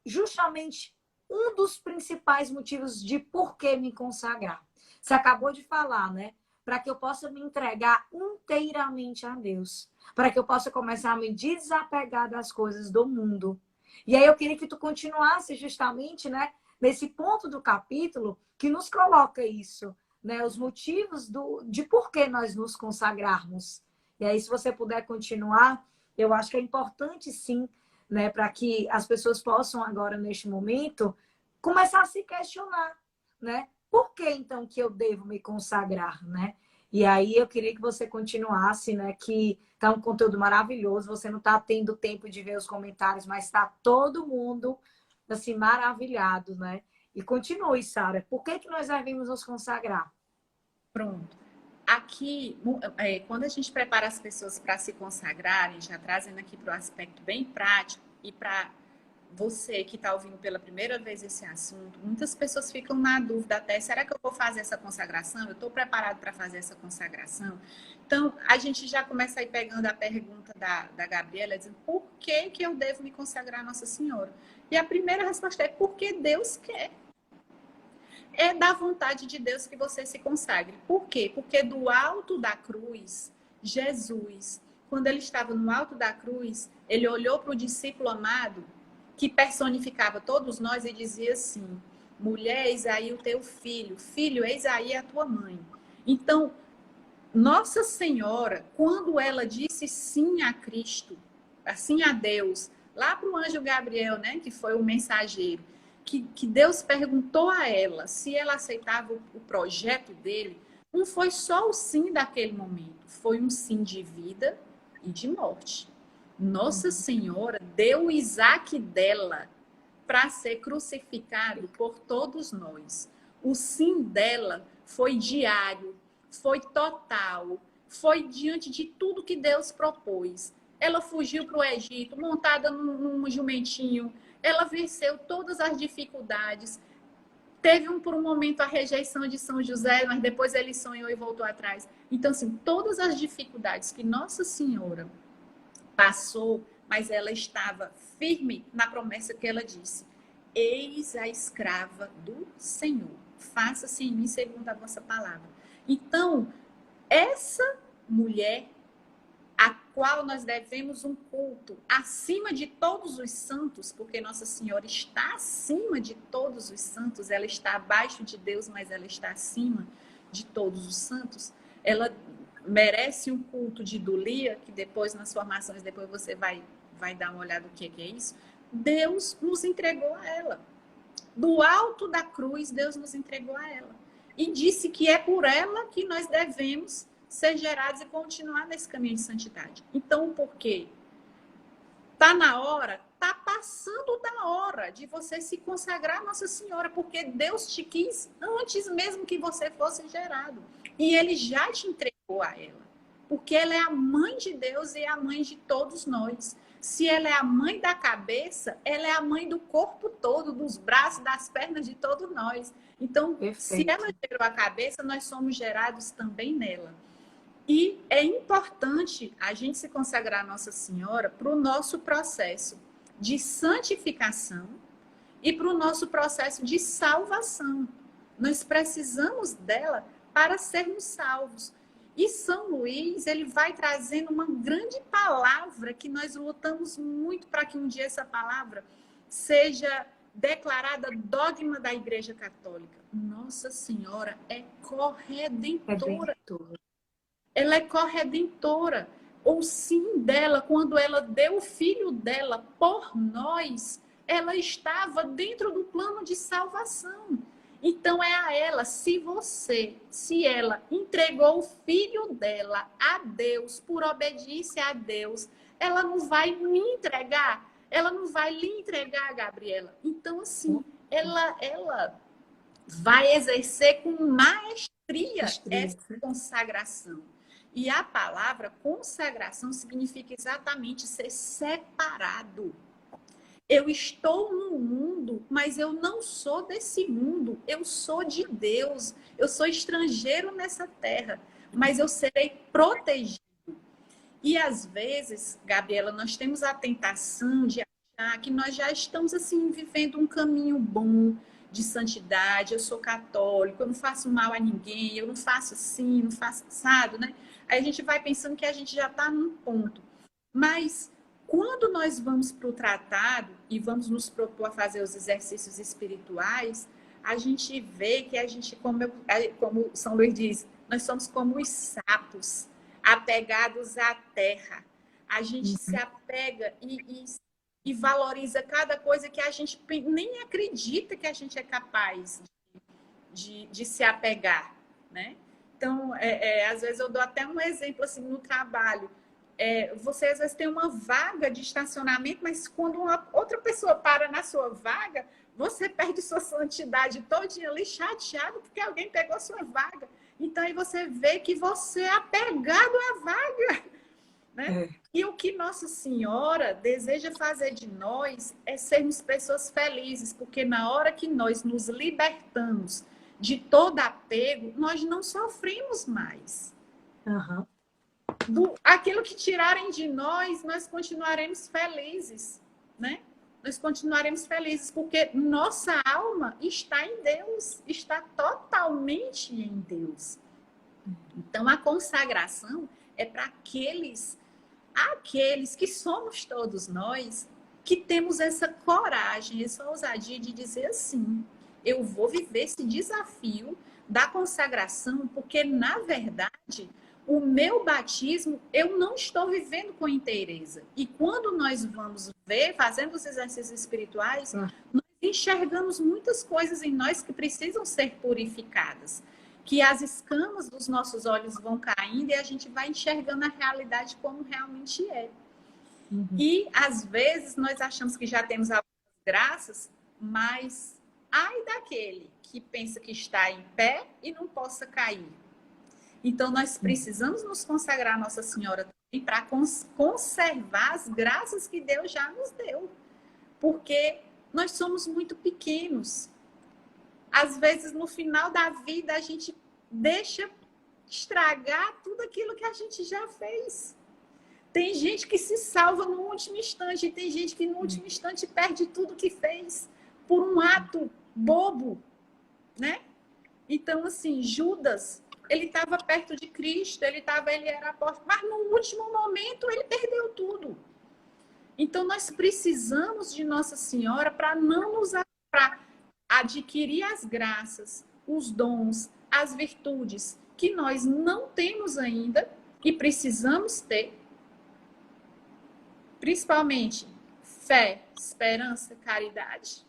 justamente um dos principais motivos de por que me consagrar? Você acabou de falar, né? Para que eu possa me entregar inteiramente a Deus, para que eu possa começar a me desapegar das coisas do mundo. E aí eu queria que tu continuasse justamente, né, nesse ponto do capítulo que nos coloca isso, né, os motivos de por que nós nos consagrarmos. E aí, se você puder continuar, eu acho que é importante, sim, né? Para que as pessoas possam agora, neste momento, começar a se questionar, né? Por que, então, que eu devo me consagrar, né? E aí eu queria que você continuasse, né? Que tá um conteúdo maravilhoso. Você não está tendo tempo de ver os comentários, mas está todo mundo, assim, maravilhado, né? E continue, Sara. Por que nós devemos nos consagrar? Pronto. Aqui, quando a gente prepara as pessoas para se consagrarem, já trazendo aqui para o aspecto bem prático e para você que está ouvindo pela primeira vez esse assunto, muitas pessoas ficam na dúvida até, será que eu vou fazer essa consagração? Eu estou preparado para fazer essa consagração? Então, a gente já começa aí pegando a pergunta da Gabriela, dizendo, por que que eu devo me consagrar a Nossa Senhora? E a primeira resposta é, porque Deus quer. É da vontade de Deus que você se consagre. Por quê? Porque do alto da cruz, Jesus, quando ele estava no alto da cruz, ele olhou para o discípulo amado, que personificava todos nós, e dizia assim, mulher, eis aí o teu filho, filho, eis aí a tua mãe. Então, Nossa Senhora, quando ela disse sim a Cristo, assim a Deus, lá para o anjo Gabriel, né, que foi o mensageiro, que Deus perguntou a ela se ela aceitava o projeto dele, não foi só o sim daquele momento, foi um sim de vida e de morte. Nossa Senhora deu o Isaac dela para ser crucificado por todos nós. O sim dela foi diário, foi total, foi diante de tudo que Deus propôs. Ela fugiu para o Egito, montada num jumentinho, ela venceu todas as dificuldades. Teve por um momento a rejeição de São José, mas depois ele sonhou e voltou atrás. Então, assim, todas as dificuldades que Nossa Senhora passou, mas ela estava firme na promessa que ela disse. Eis a escrava do Senhor. Faça-se em mim segundo a vossa palavra. Então, essa mulher a qual nós devemos um culto acima de todos os santos, porque Nossa Senhora está acima de todos os santos, ela está abaixo de Deus, mas ela está acima de todos os santos. Ela merece um culto de idolia, que depois nas formações, depois você vai dar uma olhada no que é isso. Deus nos entregou a ela. Do alto da cruz, Deus nos entregou a ela. E disse que é por ela que nós devemos ser gerados e continuar nesse caminho de santidade. Então, por quê? Está na hora, está passando da hora de você se consagrar a Nossa Senhora, porque Deus te quis antes mesmo que você fosse gerado. E Ele já te entregou a ela. Porque ela é a mãe de Deus e é a mãe de todos nós. Se ela é a mãe da cabeça, ela é a mãe do corpo todo, dos braços, das pernas de todos nós. Então, perfeito. Se ela gerou a cabeça, nós somos gerados também nela. E é importante a gente se consagrar a Nossa Senhora para o nosso processo de santificação e para o nosso processo de salvação. Nós precisamos dela para sermos salvos. E São Luís, ele vai trazendo uma grande palavra que nós lutamos muito para que um dia essa palavra seja declarada dogma da Igreja Católica. Nossa Senhora é corredentora. Ela é corredentora. O sim dela, quando ela deu o filho dela por nós, ela estava dentro do plano de salvação. Então é a ela, se ela entregou o filho dela a Deus, por obediência a Deus, ela não vai me entregar, ela não vai lhe entregar, Gabriela. Então, assim, ela vai exercer com maestria essa consagração. E a palavra consagração significa exatamente ser separado. Eu estou no mundo, mas eu não sou desse mundo. Eu sou de Deus. Eu sou estrangeiro nessa terra, mas eu serei protegido. E às vezes, Gabriela, nós temos a tentação de achar que nós já estamos assim vivendo um caminho bom de santidade. Eu sou católico, eu não faço mal a ninguém, eu não faço assim, não faço assado, né? Aí a gente vai pensando que a gente já está num ponto. Mas quando nós vamos para o tratado e vamos nos propor a fazer os exercícios espirituais, a gente vê que a gente, como São Luís diz, nós somos como os sapos, apegados à terra. A gente se apega e e valoriza cada coisa que a gente nem acredita que a gente é capaz de se apegar, né? Então, às vezes eu dou até um exemplo assim no trabalho. Você às vezes tem uma vaga de estacionamento, mas quando uma outra pessoa para na sua vaga, você perde sua santidade todinha ali, chateado, porque alguém pegou sua vaga. Então, aí você vê que você é apegado à vaga, né? E o que Nossa Senhora deseja fazer de nós é sermos pessoas felizes, porque na hora que nós nos libertamos de todo apego, nós não sofremos mais. Uhum. Aquilo que tirarem de nós, nós continuaremos felizes, né? Nós continuaremos felizes, porque nossa alma está em Deus, está totalmente em Deus. Então, a consagração é para aqueles que somos todos nós, que temos essa coragem, essa ousadia de dizer assim, eu vou viver esse desafio da consagração, porque, na verdade, o meu batismo, eu não estou vivendo com inteireza. E quando nós vamos ver, fazendo os exercícios espirituais, nós enxergamos muitas coisas em nós que precisam ser purificadas. Que as escamas dos nossos olhos vão caindo e a gente vai enxergando a realidade como realmente é. Uhum. E, às vezes, nós achamos que já temos algumas graças, mas ai daquele que pensa que está em pé e não possa cair. Então, nós precisamos nos consagrar a Nossa Senhora também para conservar as graças que Deus já nos deu. Porque nós somos muito pequenos. Às vezes, no final da vida, a gente deixa estragar tudo aquilo que a gente já fez. Tem gente que se salva no último instante, e tem gente que no último instante perde tudo que fez por um ato bobo, né? Então, assim, Judas, ele estava perto de Cristo, ele era apóstolo, mas no último momento ele perdeu tudo. Então, nós precisamos de Nossa Senhora para não nos adquirir as graças, os dons, as virtudes que nós não temos ainda e precisamos ter, principalmente fé, esperança, caridade,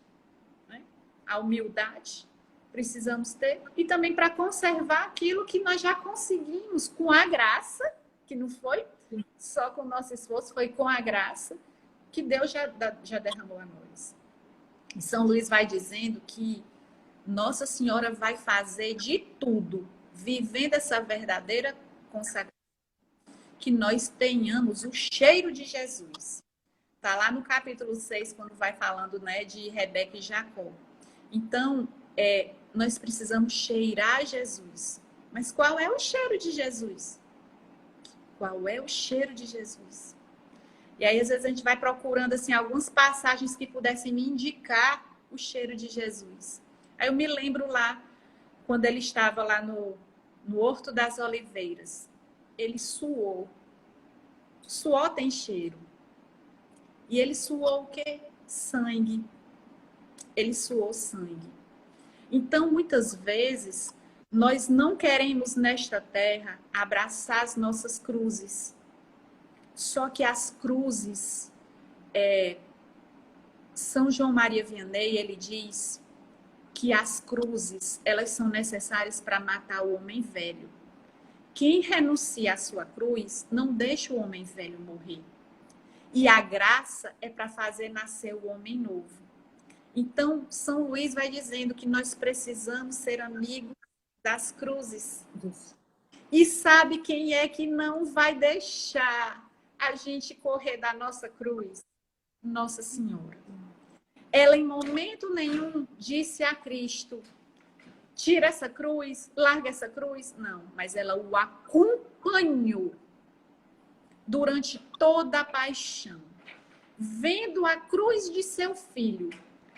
né? A humildade precisamos ter, e também para conservar aquilo que nós já conseguimos com a graça, que não foi só com o nosso esforço, foi com a graça que Deus já derramou a nós. E São Luís vai dizendo que Nossa Senhora vai fazer de tudo, vivendo essa verdadeira consagração, que nós tenhamos o cheiro de Jesus. Está lá no capítulo 6, quando vai falando, né, de Rebeca e Jacó. Então, nós precisamos cheirar Jesus. Mas qual é o cheiro de Jesus? Qual é o cheiro de Jesus? E aí, às vezes, a gente vai procurando assim, algumas passagens que pudessem me indicar o cheiro de Jesus. Aí eu me lembro lá, quando ele estava lá no Horto das Oliveiras. Ele suou. Suor tem cheiro. E ele suou o quê? Sangue. Ele suou sangue. Então, muitas vezes, nós não queremos nesta terra abraçar as nossas cruzes. Só que as cruzes, São João Maria Vianney, ele diz que as cruzes, elas são necessárias para matar o homem velho. Quem renuncia à sua cruz, não deixa o homem velho morrer. E a graça é para fazer nascer o homem novo. Então, São Luís vai dizendo que nós precisamos ser amigos das cruzes. E sabe quem é que não vai deixar a gente correr da nossa cruz? Nossa Senhora. Ela, em momento nenhum, disse a Cristo, tira essa cruz, larga essa cruz. Não, mas ela o acompanhou durante toda a paixão, vendo a cruz de seu filho,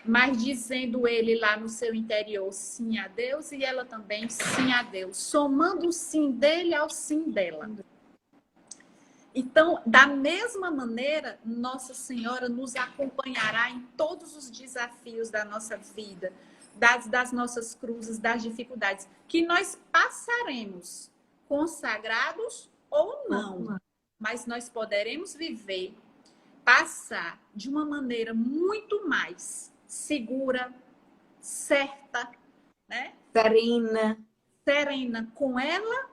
mas dizendo ele lá no seu interior sim a Deus, e ela também sim a Deus, somando o sim dele ao sim dela. Então, da mesma maneira, Nossa Senhora nos acompanhará em todos os desafios da nossa vida, das nossas cruzes, das dificuldades, que nós passaremos consagrados ou não, mas nós poderemos viver passar de uma maneira muito mais segura, certa, né? Serena com ela,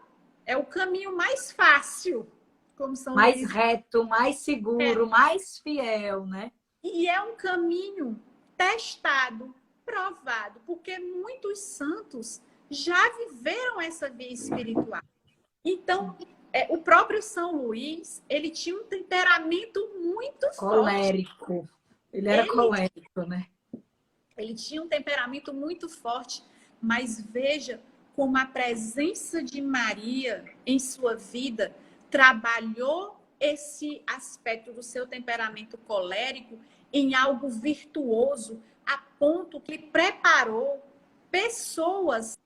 é o caminho mais fácil, como São mais Luís. reto, mais seguro, mais fiel, né? E é um caminho testado, provado, porque muitos santos já viveram essa via espiritual. Então, o próprio São Luís, ele tinha um temperamento muito colérico. forte. Ele era colérico, né? Ele tinha um temperamento muito forte, mas veja como a presença de Maria em sua vida trabalhou esse aspecto do seu temperamento colérico em algo virtuoso, a ponto que preparou pessoas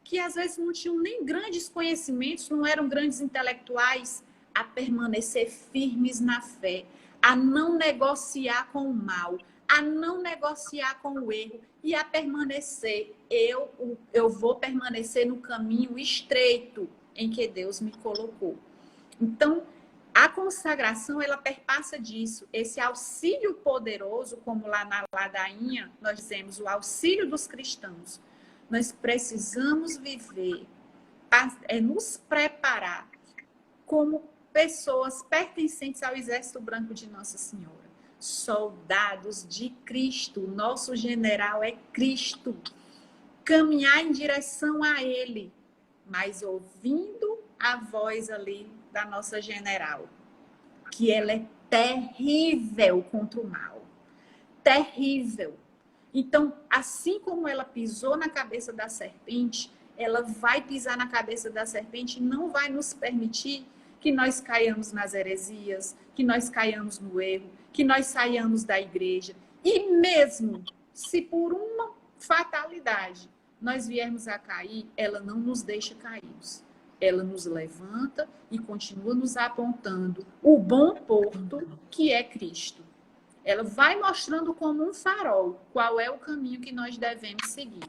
que às vezes não tinham nem grandes conhecimentos, não eram grandes intelectuais, a permanecer firmes na fé, a não negociar com o mal, a não negociar com o erro e a permanecer. Eu vou permanecer no caminho estreito em que Deus me colocou. Então, a consagração, ela perpassa disso. Esse auxílio poderoso, como lá na ladainha, nós dizemos o auxílio dos cristãos. Nós precisamos viver, nos preparar como pessoas pertencentes ao Exército Branco de Nossa Senhora. Soldados de Cristo. Nosso general é Cristo. Caminhar em direção a Ele, mas ouvindo a voz ali da nossa general, que ela é terrível contra o mal. Terrível. Então, assim como ela pisou na cabeça da serpente, ela vai pisar na cabeça da serpente e não vai nos permitir que nós caiamos nas heresias, que nós caiamos no erro, que nós saiamos da igreja. E mesmo se por uma fatalidade nós viermos a cair, ela não nos deixa cairmos. Ela nos levanta e continua nos apontando o bom porto que é Cristo. Ela vai mostrando como um farol qual é o caminho que nós devemos seguir.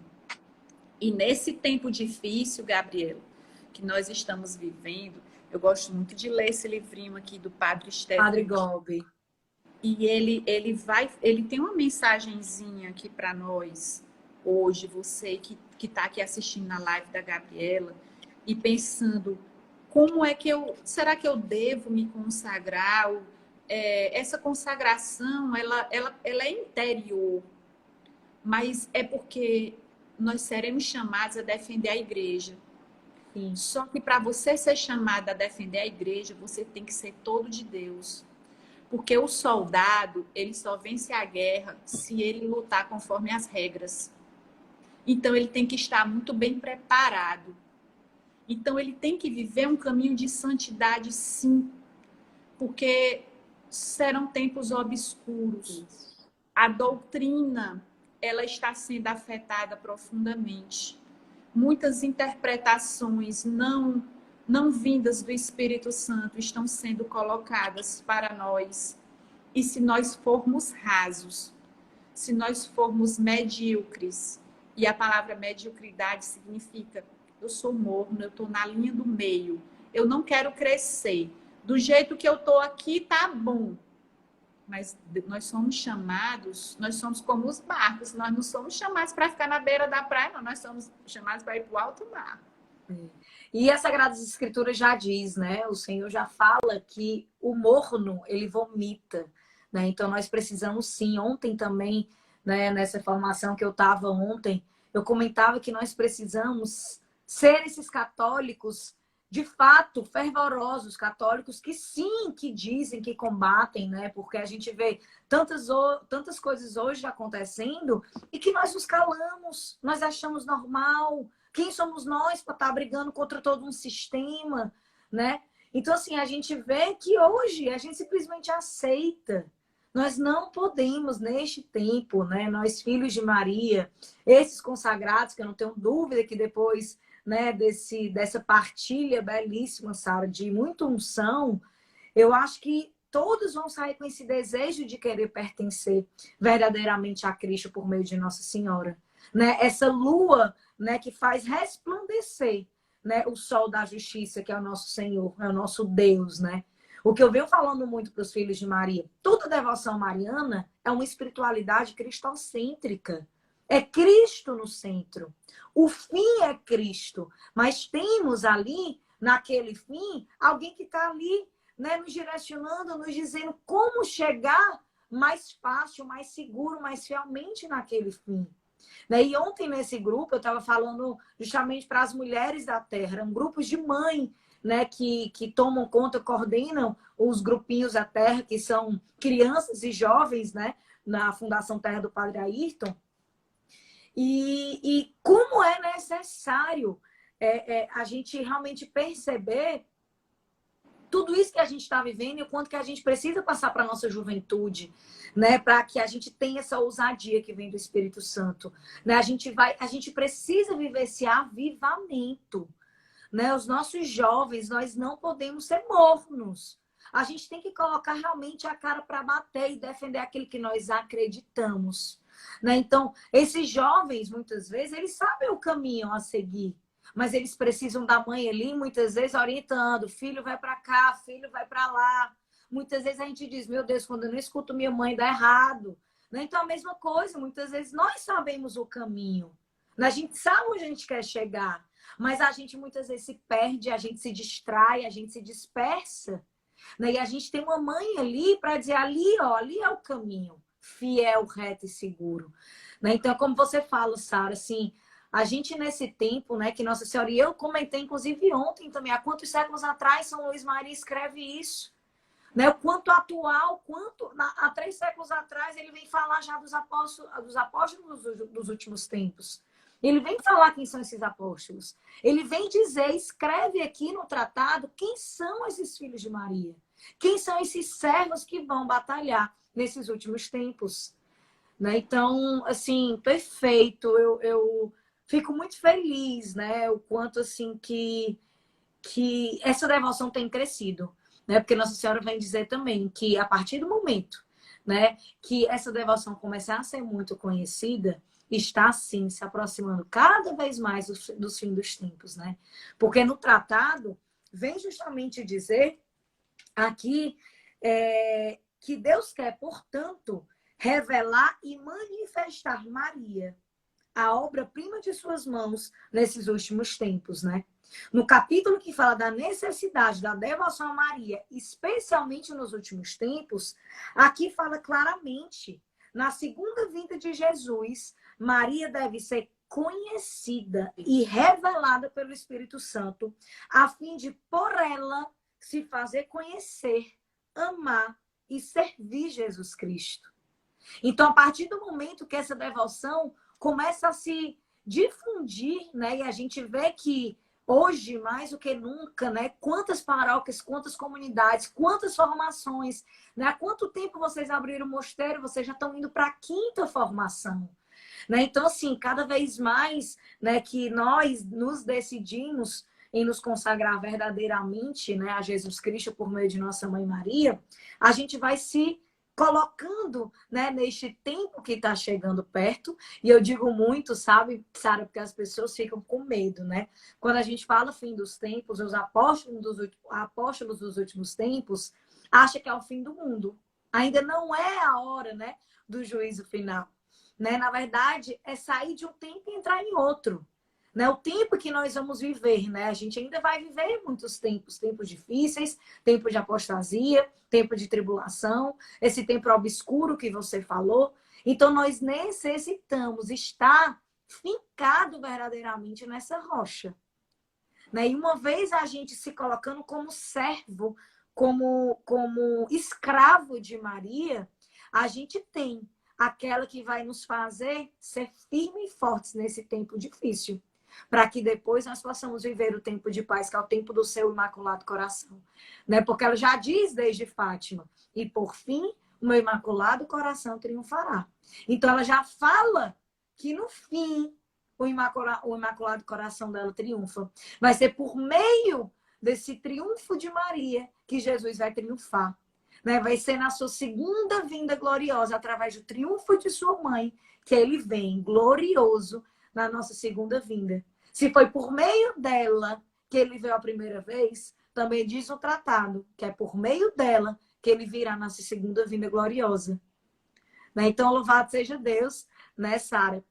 E nesse tempo difícil, Gabriela, que nós estamos vivendo, eu gosto muito de ler esse livrinho aqui do Padre Estevão. Padre Golbe. E ele tem uma mensagenzinha aqui para nós, hoje, você que está aqui assistindo na live da Gabriela, e pensando, será que eu devo me consagrar? Essa consagração, ela é interior, mas é porque nós seremos chamados a defender a igreja. Sim. Só que para você ser chamada a defender a igreja, você tem que ser todo de Deus. Porque o soldado, ele só vence a guerra se ele lutar conforme as regras. Então, ele tem que estar muito bem preparado. Então, ele tem que viver um caminho de santidade, sim. Porque serão tempos obscuros. A doutrina, ela está sendo afetada profundamente. Muitas interpretações não vindas do Espírito Santo estão sendo colocadas para nós. E se nós formos rasos, se nós formos medíocres, e a palavra mediocridade significa eu sou morno, eu estou na linha do meio, eu não quero crescer. Do jeito que eu estou aqui, tá bom. Mas nós somos chamados, nós somos como os barcos, nós não somos chamados para ficar na beira da praia, não, nós somos chamados para ir para o alto mar. E as Sagradas Escrituras já diz, né? O Senhor já fala que o morno, ele vomita, né? Então nós precisamos sim, ontem também, né, nessa formação que eu estava ontem, eu comentava que nós precisamos ser esses católicos de fato, fervorosos, católicos, que sim, que dizem, que combatem, né? Porque a gente vê tantas coisas hoje acontecendo e que nós nos calamos, nós achamos normal. Quem somos nós para estar brigando contra todo um sistema, né? Então, assim, a gente vê que hoje a gente simplesmente aceita. Nós não podemos, neste tempo, né? Nós, filhos de Maria, esses consagrados, que eu não tenho dúvida que depois, né, dessa partilha belíssima, Sara, de muita unção, eu acho que todos vão sair com esse desejo de querer pertencer verdadeiramente a Cristo por meio de Nossa Senhora. Né? Essa lua, né, que faz resplandecer, né, o sol da justiça, que é o nosso Senhor, é o nosso Deus, né? O que eu venho falando muito para os filhos de Maria, toda devoção mariana é uma espiritualidade cristocêntrica. É Cristo no centro. O fim é Cristo. Mas temos ali, naquele fim, alguém que está ali, né, nos direcionando, nos dizendo como chegar mais fácil, mais seguro, mais fielmente naquele fim. Né? E ontem, nesse grupo, eu estava falando justamente para as mulheres da Terra, um grupo de mãe, né, que tomam conta, coordenam os grupinhos da Terra, que são crianças e jovens, né, na Fundação Terra do Padre Ayrton. E como é necessário a gente realmente perceber tudo isso que a gente está vivendo e o quanto que a gente precisa passar para a nossa juventude, né? Para que a gente tenha essa ousadia que vem do Espírito Santo. Né? A gente precisa viver esse avivamento. Né? Os nossos jovens, nós não podemos ser mornos. A gente tem que colocar realmente a cara para bater e defender aquilo que nós acreditamos. Né? Então, esses jovens, muitas vezes, eles sabem o caminho a seguir. Mas eles precisam da mãe ali, muitas vezes, orientando. Filho vai para cá, filho vai para lá. Muitas vezes a gente diz, meu Deus, quando eu não escuto minha mãe, dá errado. Né? Então, a mesma coisa, muitas vezes nós sabemos o caminho. A gente sabe onde a gente quer chegar. Mas a gente muitas vezes se perde, a gente se distrai, a gente se dispersa. Né? E a gente tem uma mãe ali para dizer, ali, ó, ali é o caminho. Fiel, reto e seguro. Né? Então, como você fala, Sara, assim... A gente, nesse tempo, né, que Nossa Senhora, e eu comentei, inclusive, ontem também, há quantos séculos atrás São Luís Maria escreve isso? Né? O quanto atual, há 3 séculos atrás, ele vem falar já dos apóstolos dos últimos tempos. Ele vem falar quem são esses apóstolos. Ele vem dizer, escreve aqui no tratado, quem são esses filhos de Maria? Quem são esses servos que vão batalhar nesses últimos tempos? Né? Então, assim, perfeito. Eu fico muito feliz, né? O quanto assim que essa devoção tem crescido, né? Porque Nossa Senhora vem dizer também que a partir do momento, né, que essa devoção começar a ser muito conhecida, está assim se aproximando cada vez mais dos fins dos tempos, né? Porque no tratado vem justamente dizer aqui que Deus quer, portanto, revelar e manifestar Maria, a obra-prima de suas mãos nesses últimos tempos, né? No capítulo que fala da necessidade da devoção a Maria, especialmente nos últimos tempos, aqui fala claramente, na segunda vinda de Jesus, Maria deve ser conhecida e revelada pelo Espírito Santo, a fim de, por ela, se fazer conhecer, amar e servir Jesus Cristo. Então, a partir do momento que essa devoção começa a se difundir, né? E a gente vê que hoje, mais do que nunca, né? Quantas paróquias, quantas comunidades, quantas formações, né? Há quanto tempo vocês abriram o mosteiro, vocês já estão indo para a 5ª formação. Né? Então, assim, cada vez mais, né, que nós nos decidimos em nos consagrar verdadeiramente, né, a Jesus Cristo por meio de nossa Mãe Maria, a gente vai se colocando, né, neste tempo que está chegando perto. E eu digo muito, sabe, Sara, porque as pessoas ficam com medo, né? Quando a gente fala fim dos tempos, os apóstolos dos últimos tempos acham que é o fim do mundo. Ainda não é a hora, né, do juízo final. Né? Na verdade, é sair de um tempo e entrar em outro. Né? O tempo que nós vamos viver, né? A gente ainda vai viver muitos tempos, tempos difíceis, tempo de apostasia, tempo de tribulação, esse tempo obscuro que você falou. Então, nós necessitamos estar fincado verdadeiramente nessa rocha. Né? E uma vez a gente se colocando como servo, como escravo de Maria, a gente tem aquela que vai nos fazer ser firmes e fortes nesse tempo difícil, para que depois nós possamos viver o tempo de paz, que é o tempo do seu Imaculado Coração. Né? Porque ela já diz desde Fátima, e por fim, o meu Imaculado Coração triunfará. Então ela já fala que no fim, o Imaculado Coração dela triunfa. Vai ser por meio desse triunfo de Maria que Jesus vai triunfar. Né? Vai ser na sua segunda vinda gloriosa, através do triunfo de sua mãe, que ele vem glorioso na nossa segunda vinda. Se foi por meio dela que ele veio a primeira vez, também diz o tratado, que é por meio dela que ele virá na segunda vinda gloriosa. Né? Então, louvado seja Deus, né, Sara?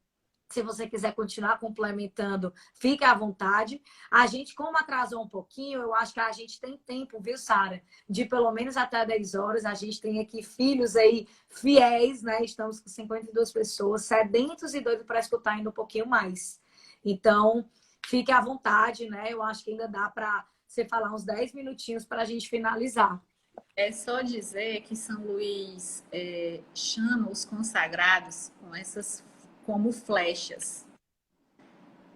Se você quiser continuar complementando, fique à vontade. A gente, como atrasou um pouquinho, eu acho que a gente tem tempo, viu, Sara? De pelo menos até 10 horas. A gente tem aqui filhos aí fiéis, né? Estamos com 52 pessoas, sedentos e doidos para escutar ainda um pouquinho mais. Então, fique à vontade, né? Eu acho que ainda dá para você falar uns 10 minutinhos para a gente finalizar. É só dizer que São Luís chama os consagrados com essas como flechas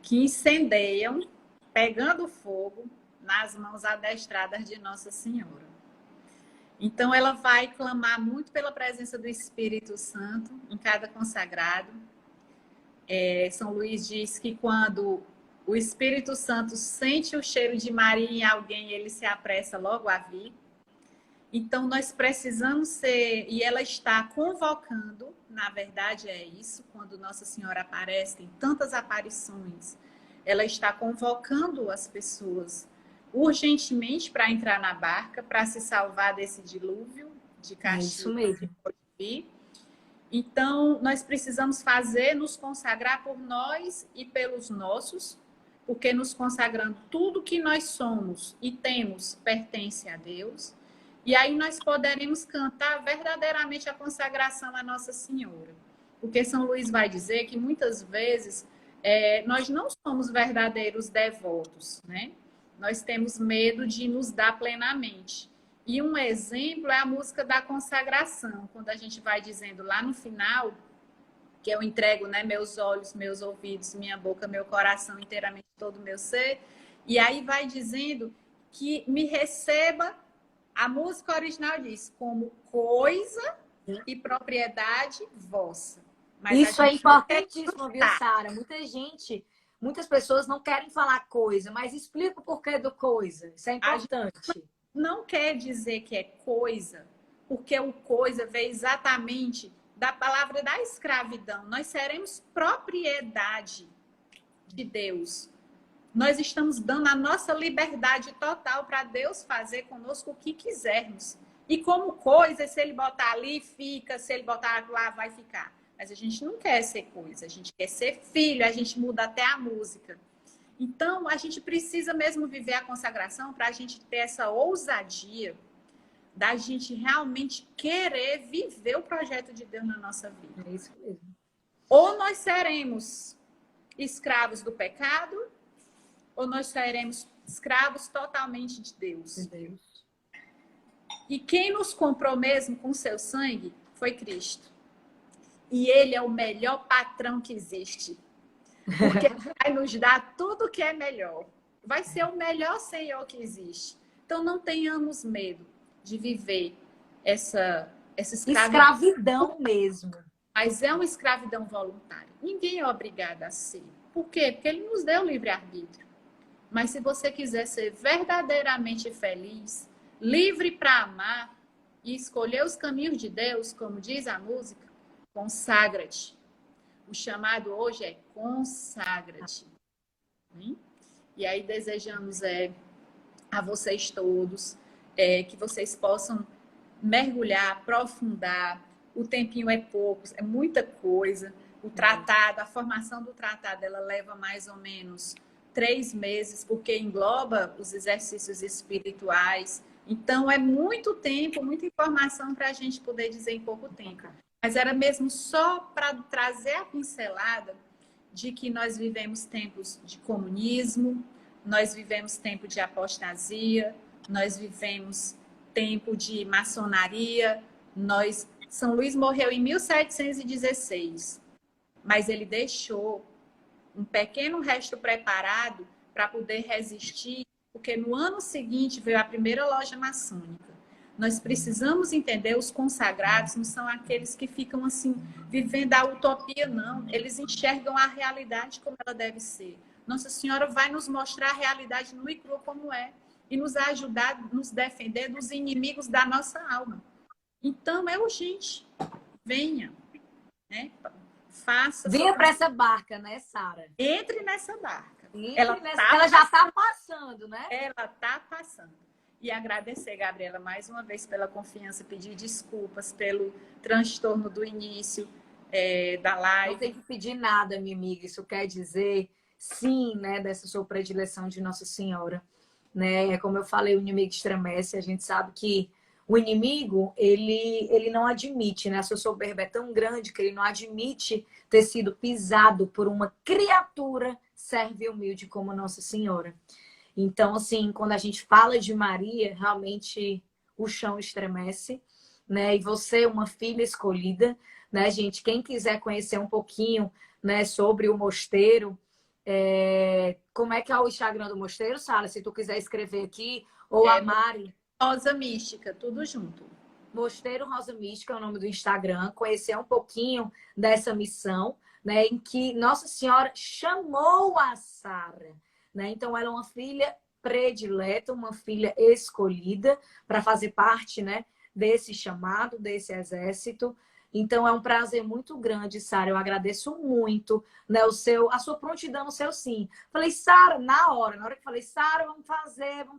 que incendeiam, pegando fogo nas mãos adestradas de Nossa Senhora. Então, ela vai clamar muito pela presença do Espírito Santo em cada consagrado. São Luís diz que quando o Espírito Santo sente o cheiro de Maria em alguém, ele se apressa logo a vir. Então, nós precisamos ser, e ela está convocando, na verdade é isso, quando Nossa Senhora aparece, tem tantas aparições, ela está convocando as pessoas urgentemente para entrar na barca, para se salvar desse dilúvio de castigo. Isso mesmo. Que pode vir. Então, nós precisamos nos consagrar por nós e pelos nossos, porque nos consagrando, tudo que nós somos e temos pertence a Deus. E aí nós poderemos cantar verdadeiramente a consagração à Nossa Senhora. Porque São Luís vai dizer que muitas vezes nós não somos verdadeiros devotos, né? Nós temos medo de nos dar plenamente. E um exemplo é a música da consagração, quando a gente vai dizendo lá no final, que eu entrego, né, meus olhos, meus ouvidos, minha boca, meu coração, inteiramente todo o meu ser. E aí vai dizendo que me receba. A música original diz como coisa e propriedade vossa. Mas isso é importantíssimo, viu, Sara? Muitas pessoas não querem falar coisa, mas explica o porquê do coisa. Isso é importante. Não quer dizer que é coisa, porque o coisa veio exatamente da palavra da escravidão. Nós seremos propriedade de Deus. Nós estamos dando a nossa liberdade total para Deus fazer conosco o que quisermos. E como coisa, se ele botar ali, fica. Se ele botar lá, vai ficar. Mas a gente não quer ser coisa. A gente quer ser filho. A gente muda até a música. Então, a gente precisa mesmo viver a consagração para a gente ter essa ousadia da gente realmente querer viver o projeto de Deus na nossa vida. É isso mesmo. Ou nós seremos escravos do pecado, ou nós seremos escravos totalmente de Deus. E quem nos comprou mesmo com seu sangue foi Cristo. E Ele é o melhor patrão que existe. Porque Ele vai nos dar tudo que é melhor. Vai ser o melhor Senhor que existe. Então não tenhamos medo de viver essa escravidão mesmo. Mas é uma escravidão voluntária. Ninguém é obrigado a ser. Por quê? Porque Ele nos deu livre-arbítrio. Mas se você quiser ser verdadeiramente feliz, livre para amar e escolher os caminhos de Deus, como diz a música, consagra-te. O chamado hoje é consagra-te. E aí desejamos a vocês todos que vocês possam mergulhar, aprofundar. O tempinho é pouco, é muita coisa. O tratado, a formação do tratado, ela leva mais ou menos 3 meses, porque engloba os exercícios espirituais. Então, é muito tempo, muita informação para a gente poder dizer em pouco tempo. Mas era mesmo só para trazer a pincelada de que nós vivemos tempos de comunismo, nós vivemos tempo de apostasia, nós vivemos tempo de maçonaria. São Luís morreu em 1716, mas ele deixou um pequeno resto preparado para poder resistir, porque no ano seguinte veio a primeira loja maçônica. Nós precisamos entender, os consagrados não são aqueles que ficam assim, vivendo a utopia, não. Eles enxergam a realidade como ela deve ser. Nossa Senhora vai nos mostrar a realidade nua e crua como é, e nos ajudar a nos defender dos inimigos da nossa alma. Então, é urgente. Venha, né? Venha para essa barca, né, Sara? Entre nessa barca. Ela já está passando, né? Ela está passando. E agradecer, Gabriela, mais uma vez pela confiança, pedir desculpas pelo transtorno do início da live. Não tem que pedir nada, minha amiga. Isso quer dizer, sim, né, dessa sua predileção de Nossa Senhora. Né? Como eu falei, o inimigo estremece. A gente sabe que o inimigo, ele não admite, né? A sua soberba é tão grande que ele não admite ter sido pisado por uma criatura serva e humilde como Nossa Senhora. Então, assim, quando a gente fala de Maria, realmente o chão estremece, né? E você, uma filha escolhida, né, gente? Quem quiser conhecer um pouquinho, né, sobre o mosteiro, como é que é o Instagram do mosteiro, Sara? Se tu quiser escrever aqui, ou a Mari. Rosa Mística, tudo junto. Mosteiro Rosa Mística é o nome do Instagram. Conhecer um pouquinho dessa missão, né, em que Nossa Senhora chamou a Sara. Né? Então, ela é uma filha predileta, uma filha escolhida para fazer parte, né, desse chamado, desse exército. Então, é um prazer muito grande, Sara. Eu agradeço muito, né, a sua prontidão, o seu sim. Falei, Sara, na hora que falei, Sara, vamos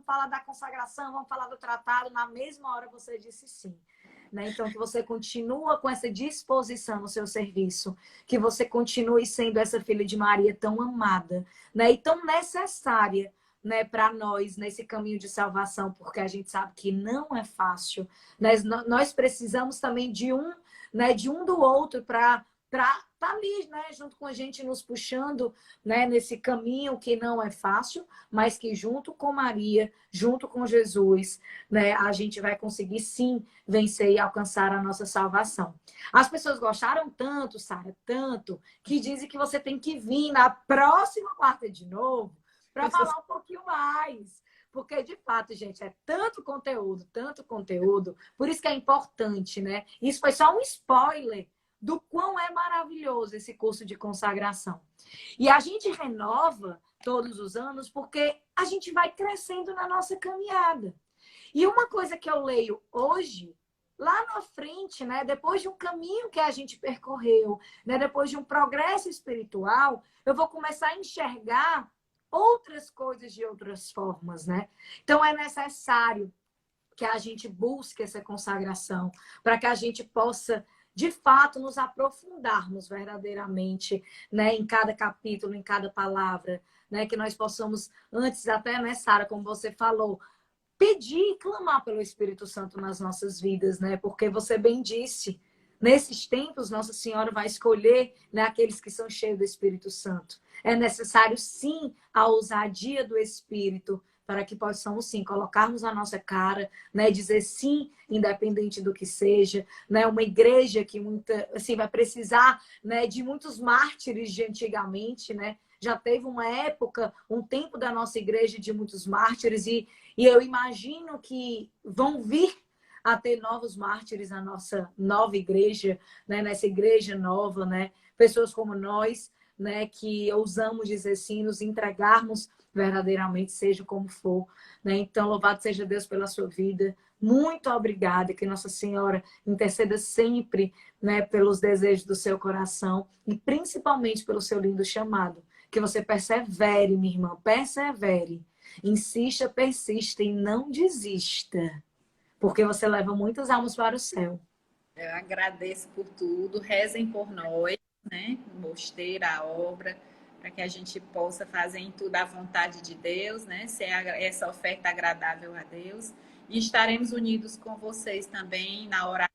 falar da consagração, vamos falar do tratado, na mesma hora você disse sim. Né? Então, que você continua com essa disposição no seu serviço, que você continue sendo essa filha de Maria tão amada, né? E tão necessária, né, para nós nesse caminho de salvação, porque a gente sabe que não é fácil. Nós precisamos também de um, né, de um do outro para estar ali, né, junto com a gente, nos puxando, né, nesse caminho que não é fácil, mas que junto com Maria, junto com Jesus, né, a gente vai conseguir sim vencer e alcançar a nossa salvação. As pessoas gostaram tanto, Sara, tanto, que dizem que você tem que vir na próxima quarta de novo para falar um pouquinho mais. Porque, de fato, gente, é tanto conteúdo, por isso que é importante, né? Isso foi só um spoiler do quão é maravilhoso esse curso de consagração. E a gente renova todos os anos porque a gente vai crescendo na nossa caminhada. E uma coisa que eu leio hoje, lá na frente, né, depois de um caminho que a gente percorreu, né, depois de um progresso espiritual, eu vou começar a enxergar outras coisas de outras formas, né? Então é necessário que a gente busque essa consagração, para que a gente possa, de fato, nos aprofundarmos verdadeiramente, né, em cada capítulo, em cada palavra, né, que nós possamos, antes até, né, Sara, como você falou, pedir e clamar pelo Espírito Santo nas nossas vidas, né? Porque você bem disse, nesses tempos, Nossa Senhora vai escolher, né, aqueles que são cheios do Espírito Santo. É necessário, sim, a ousadia do Espírito para que possamos, sim, colocarmos a nossa cara, né, dizer sim, independente do que seja, né, uma igreja que assim, vai precisar, né, de muitos mártires de antigamente, né, já teve uma época, um tempo da nossa igreja de muitos mártires e eu imagino que vão vir a ter novos mártires na nossa nova igreja, né, nessa igreja nova, né, pessoas como nós, né, que ousamos dizer sim, nos entregarmos verdadeiramente, seja como for, né? Então, louvado seja Deus pela sua vida. Muito obrigada, que Nossa Senhora interceda sempre, né, pelos desejos do seu coração e principalmente pelo seu lindo chamado. Que você persevere, minha irmã, persevere. Insista, persista e não desista, porque você leva muitas almas para o céu. Eu agradeço por tudo, rezem por nós, né? O mosteiro, a obra, para que a gente possa fazer em tudo a vontade de Deus, né? Ser essa oferta agradável a Deus. E estaremos unidos com vocês também na oração,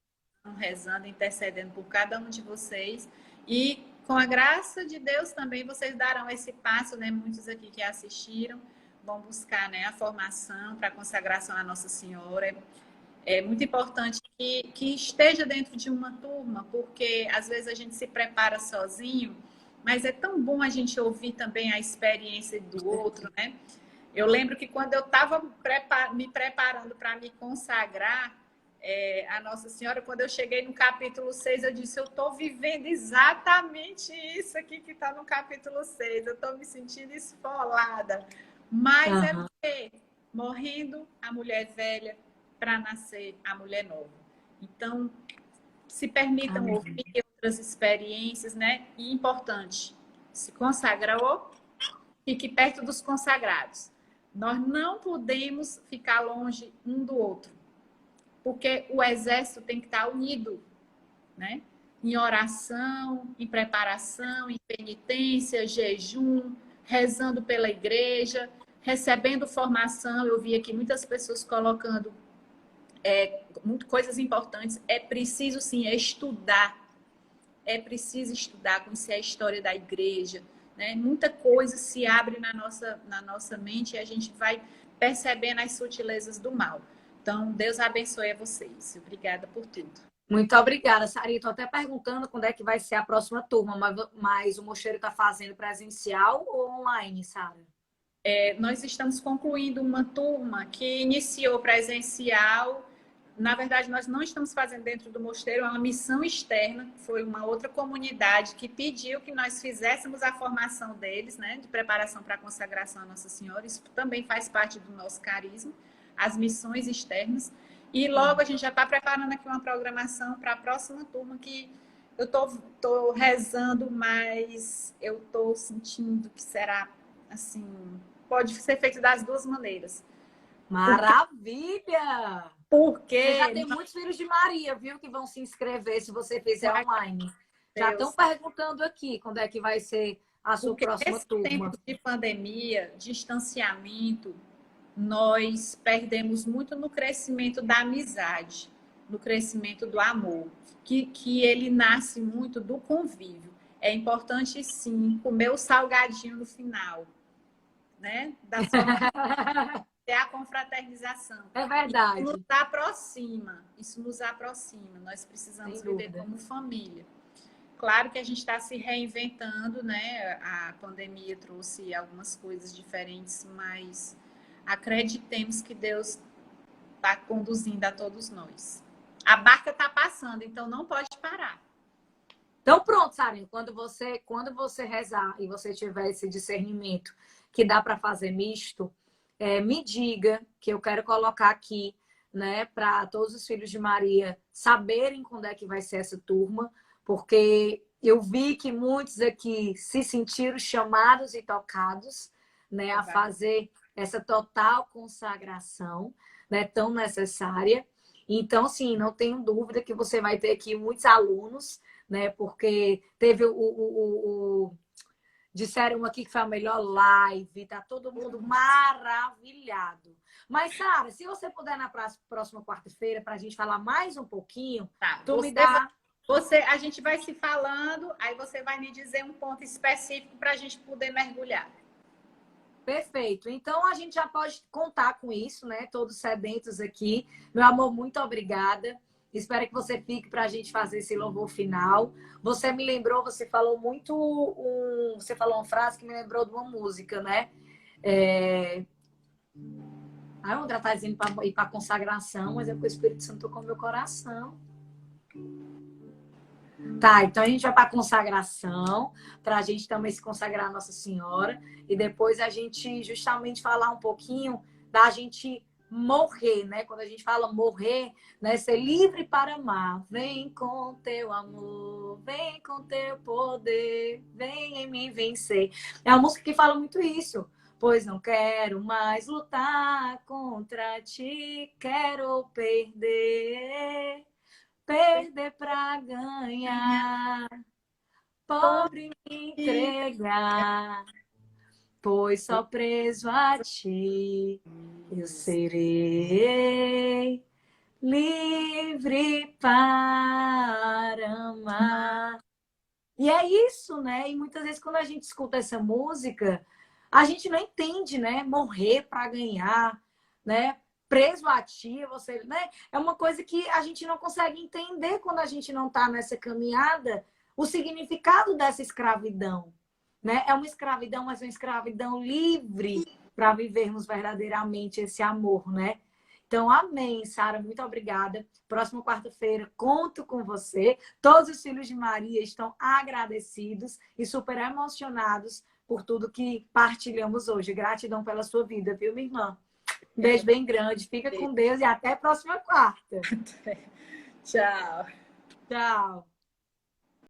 rezando, intercedendo por cada um de vocês. E com a graça de Deus também vocês darão esse passo, né? Muitos aqui que assistiram vão buscar, né, a formação para a consagração à Nossa Senhora. É muito importante que esteja dentro de uma turma, porque às vezes a gente se prepara sozinho, mas é tão bom a gente ouvir também a experiência do outro, né? Eu lembro que quando eu estava me preparando para me consagrar a Nossa Senhora, quando eu cheguei no capítulo 6, eu disse, eu estou vivendo exatamente isso aqui que está no capítulo 6, eu estou me sentindo esfolada. Mas é porque morrendo a mulher velha, para nascer a mulher nova. Então, se permitam ouvir outras experiências, né? E importante, se consagrou, fique perto dos consagrados. Nós não podemos ficar longe um do outro, porque o exército tem que estar unido, né? Em oração, em preparação, em penitência, jejum, rezando pela igreja, recebendo formação. Eu vi aqui muitas pessoas colocando coisas importantes. É preciso, sim, estudar. É preciso estudar, conhecer a história da igreja, né? Muita coisa se abre na nossa mente e a gente vai percebendo as sutilezas do mal. Então, Deus abençoe a vocês. Obrigada por tudo. Muito obrigada, Sarinha. Estou até perguntando quando é que vai ser a próxima turma, mas o Mosteiro está fazendo presencial ou online, Sara? Nós estamos concluindo uma turma que iniciou presencial. Na verdade, nós não estamos fazendo dentro do mosteiro, é uma missão externa. Foi uma outra comunidade que pediu que nós fizéssemos a formação deles, né, de preparação para a consagração a Nossa Senhora. Isso também faz parte do nosso carisma, as missões externas. E logo a gente já está preparando aqui uma programação para a próxima turma, que eu estou rezando, mas eu estou sentindo que será assim, pode ser feito das duas maneiras. Maravilha! Porque você já tem muitos filhos de Maria, viu, que vão se inscrever se você fizer online. Já estão perguntando aqui quando é que vai ser a sua próxima turma. Nesse tempo de pandemia, distanciamento, nós perdemos muito no crescimento da amizade, no crescimento do amor, que ele nasce muito do convívio. É importante, sim, comer o salgadinho no final, né? Da sua é a confraternização. É verdade. Isso nos aproxima. Nós precisamos viver como família. Claro que a gente está se reinventando, né? A pandemia trouxe algumas coisas diferentes, mas acreditemos que Deus está conduzindo a todos nós. A barca está passando, então não pode parar. Então pronto, Sarinha, quando você rezar e você tiver esse discernimento que dá para fazer misto, me diga, que eu quero colocar aqui, né, para todos os filhos de Maria saberem quando é que vai ser essa turma, porque eu vi que muitos aqui se sentiram chamados e tocados, né, a fazer essa total consagração, né, tão necessária. Então, sim, não tenho dúvida que você vai ter aqui muitos alunos, né, porque teve disseram aqui que foi a melhor live, tá todo mundo maravilhado. Mas, Sara, se você puder na próxima quarta-feira para a gente falar mais um pouquinho, me dá... A gente vai se falando, aí você vai me dizer um ponto específico para a gente poder mergulhar. Perfeito. Então, a gente já pode contar com isso, né? Todos sedentos aqui. Meu amor, muito obrigada. Espero que você fique para a gente fazer esse louvor final. Você me lembrou, você falou você falou uma frase que me lembrou de uma música, né? A André está dizendo para ir para a consagração, mas é porque o Espírito Santo tocou no meu coração. Tá, então a gente vai para a consagração, para a gente também se consagrar a Nossa Senhora, e depois a gente justamente falar um pouquinho da gente morrer, né? Quando a gente fala morrer, né? Ser livre para amar. Vem com teu amor, vem com teu poder, vem em mim vencer. É uma música que fala muito isso. Pois não quero mais lutar contra ti, quero perder para ganhar, pobre me entregar. Pois só preso a ti eu serei livre para amar. E é isso, né? E muitas vezes quando a gente escuta essa música, a gente não entende, né? Morrer para ganhar, né? Preso a ti, você, né? É uma coisa que a gente não consegue entender quando a gente não está nessa caminhada, o significado dessa escravidão. Né? É uma escravidão, mas uma escravidão livre para vivermos verdadeiramente esse amor, né? Então, amém, Sara, muito obrigada. Próxima quarta-feira, conto com você. Todos os filhos de Maria estão agradecidos e super emocionados por tudo que partilhamos hoje. Gratidão pela sua vida, viu, minha irmã? Um beijo bem grande, fica com Deus e até a próxima quarta. Tchau. Tchau.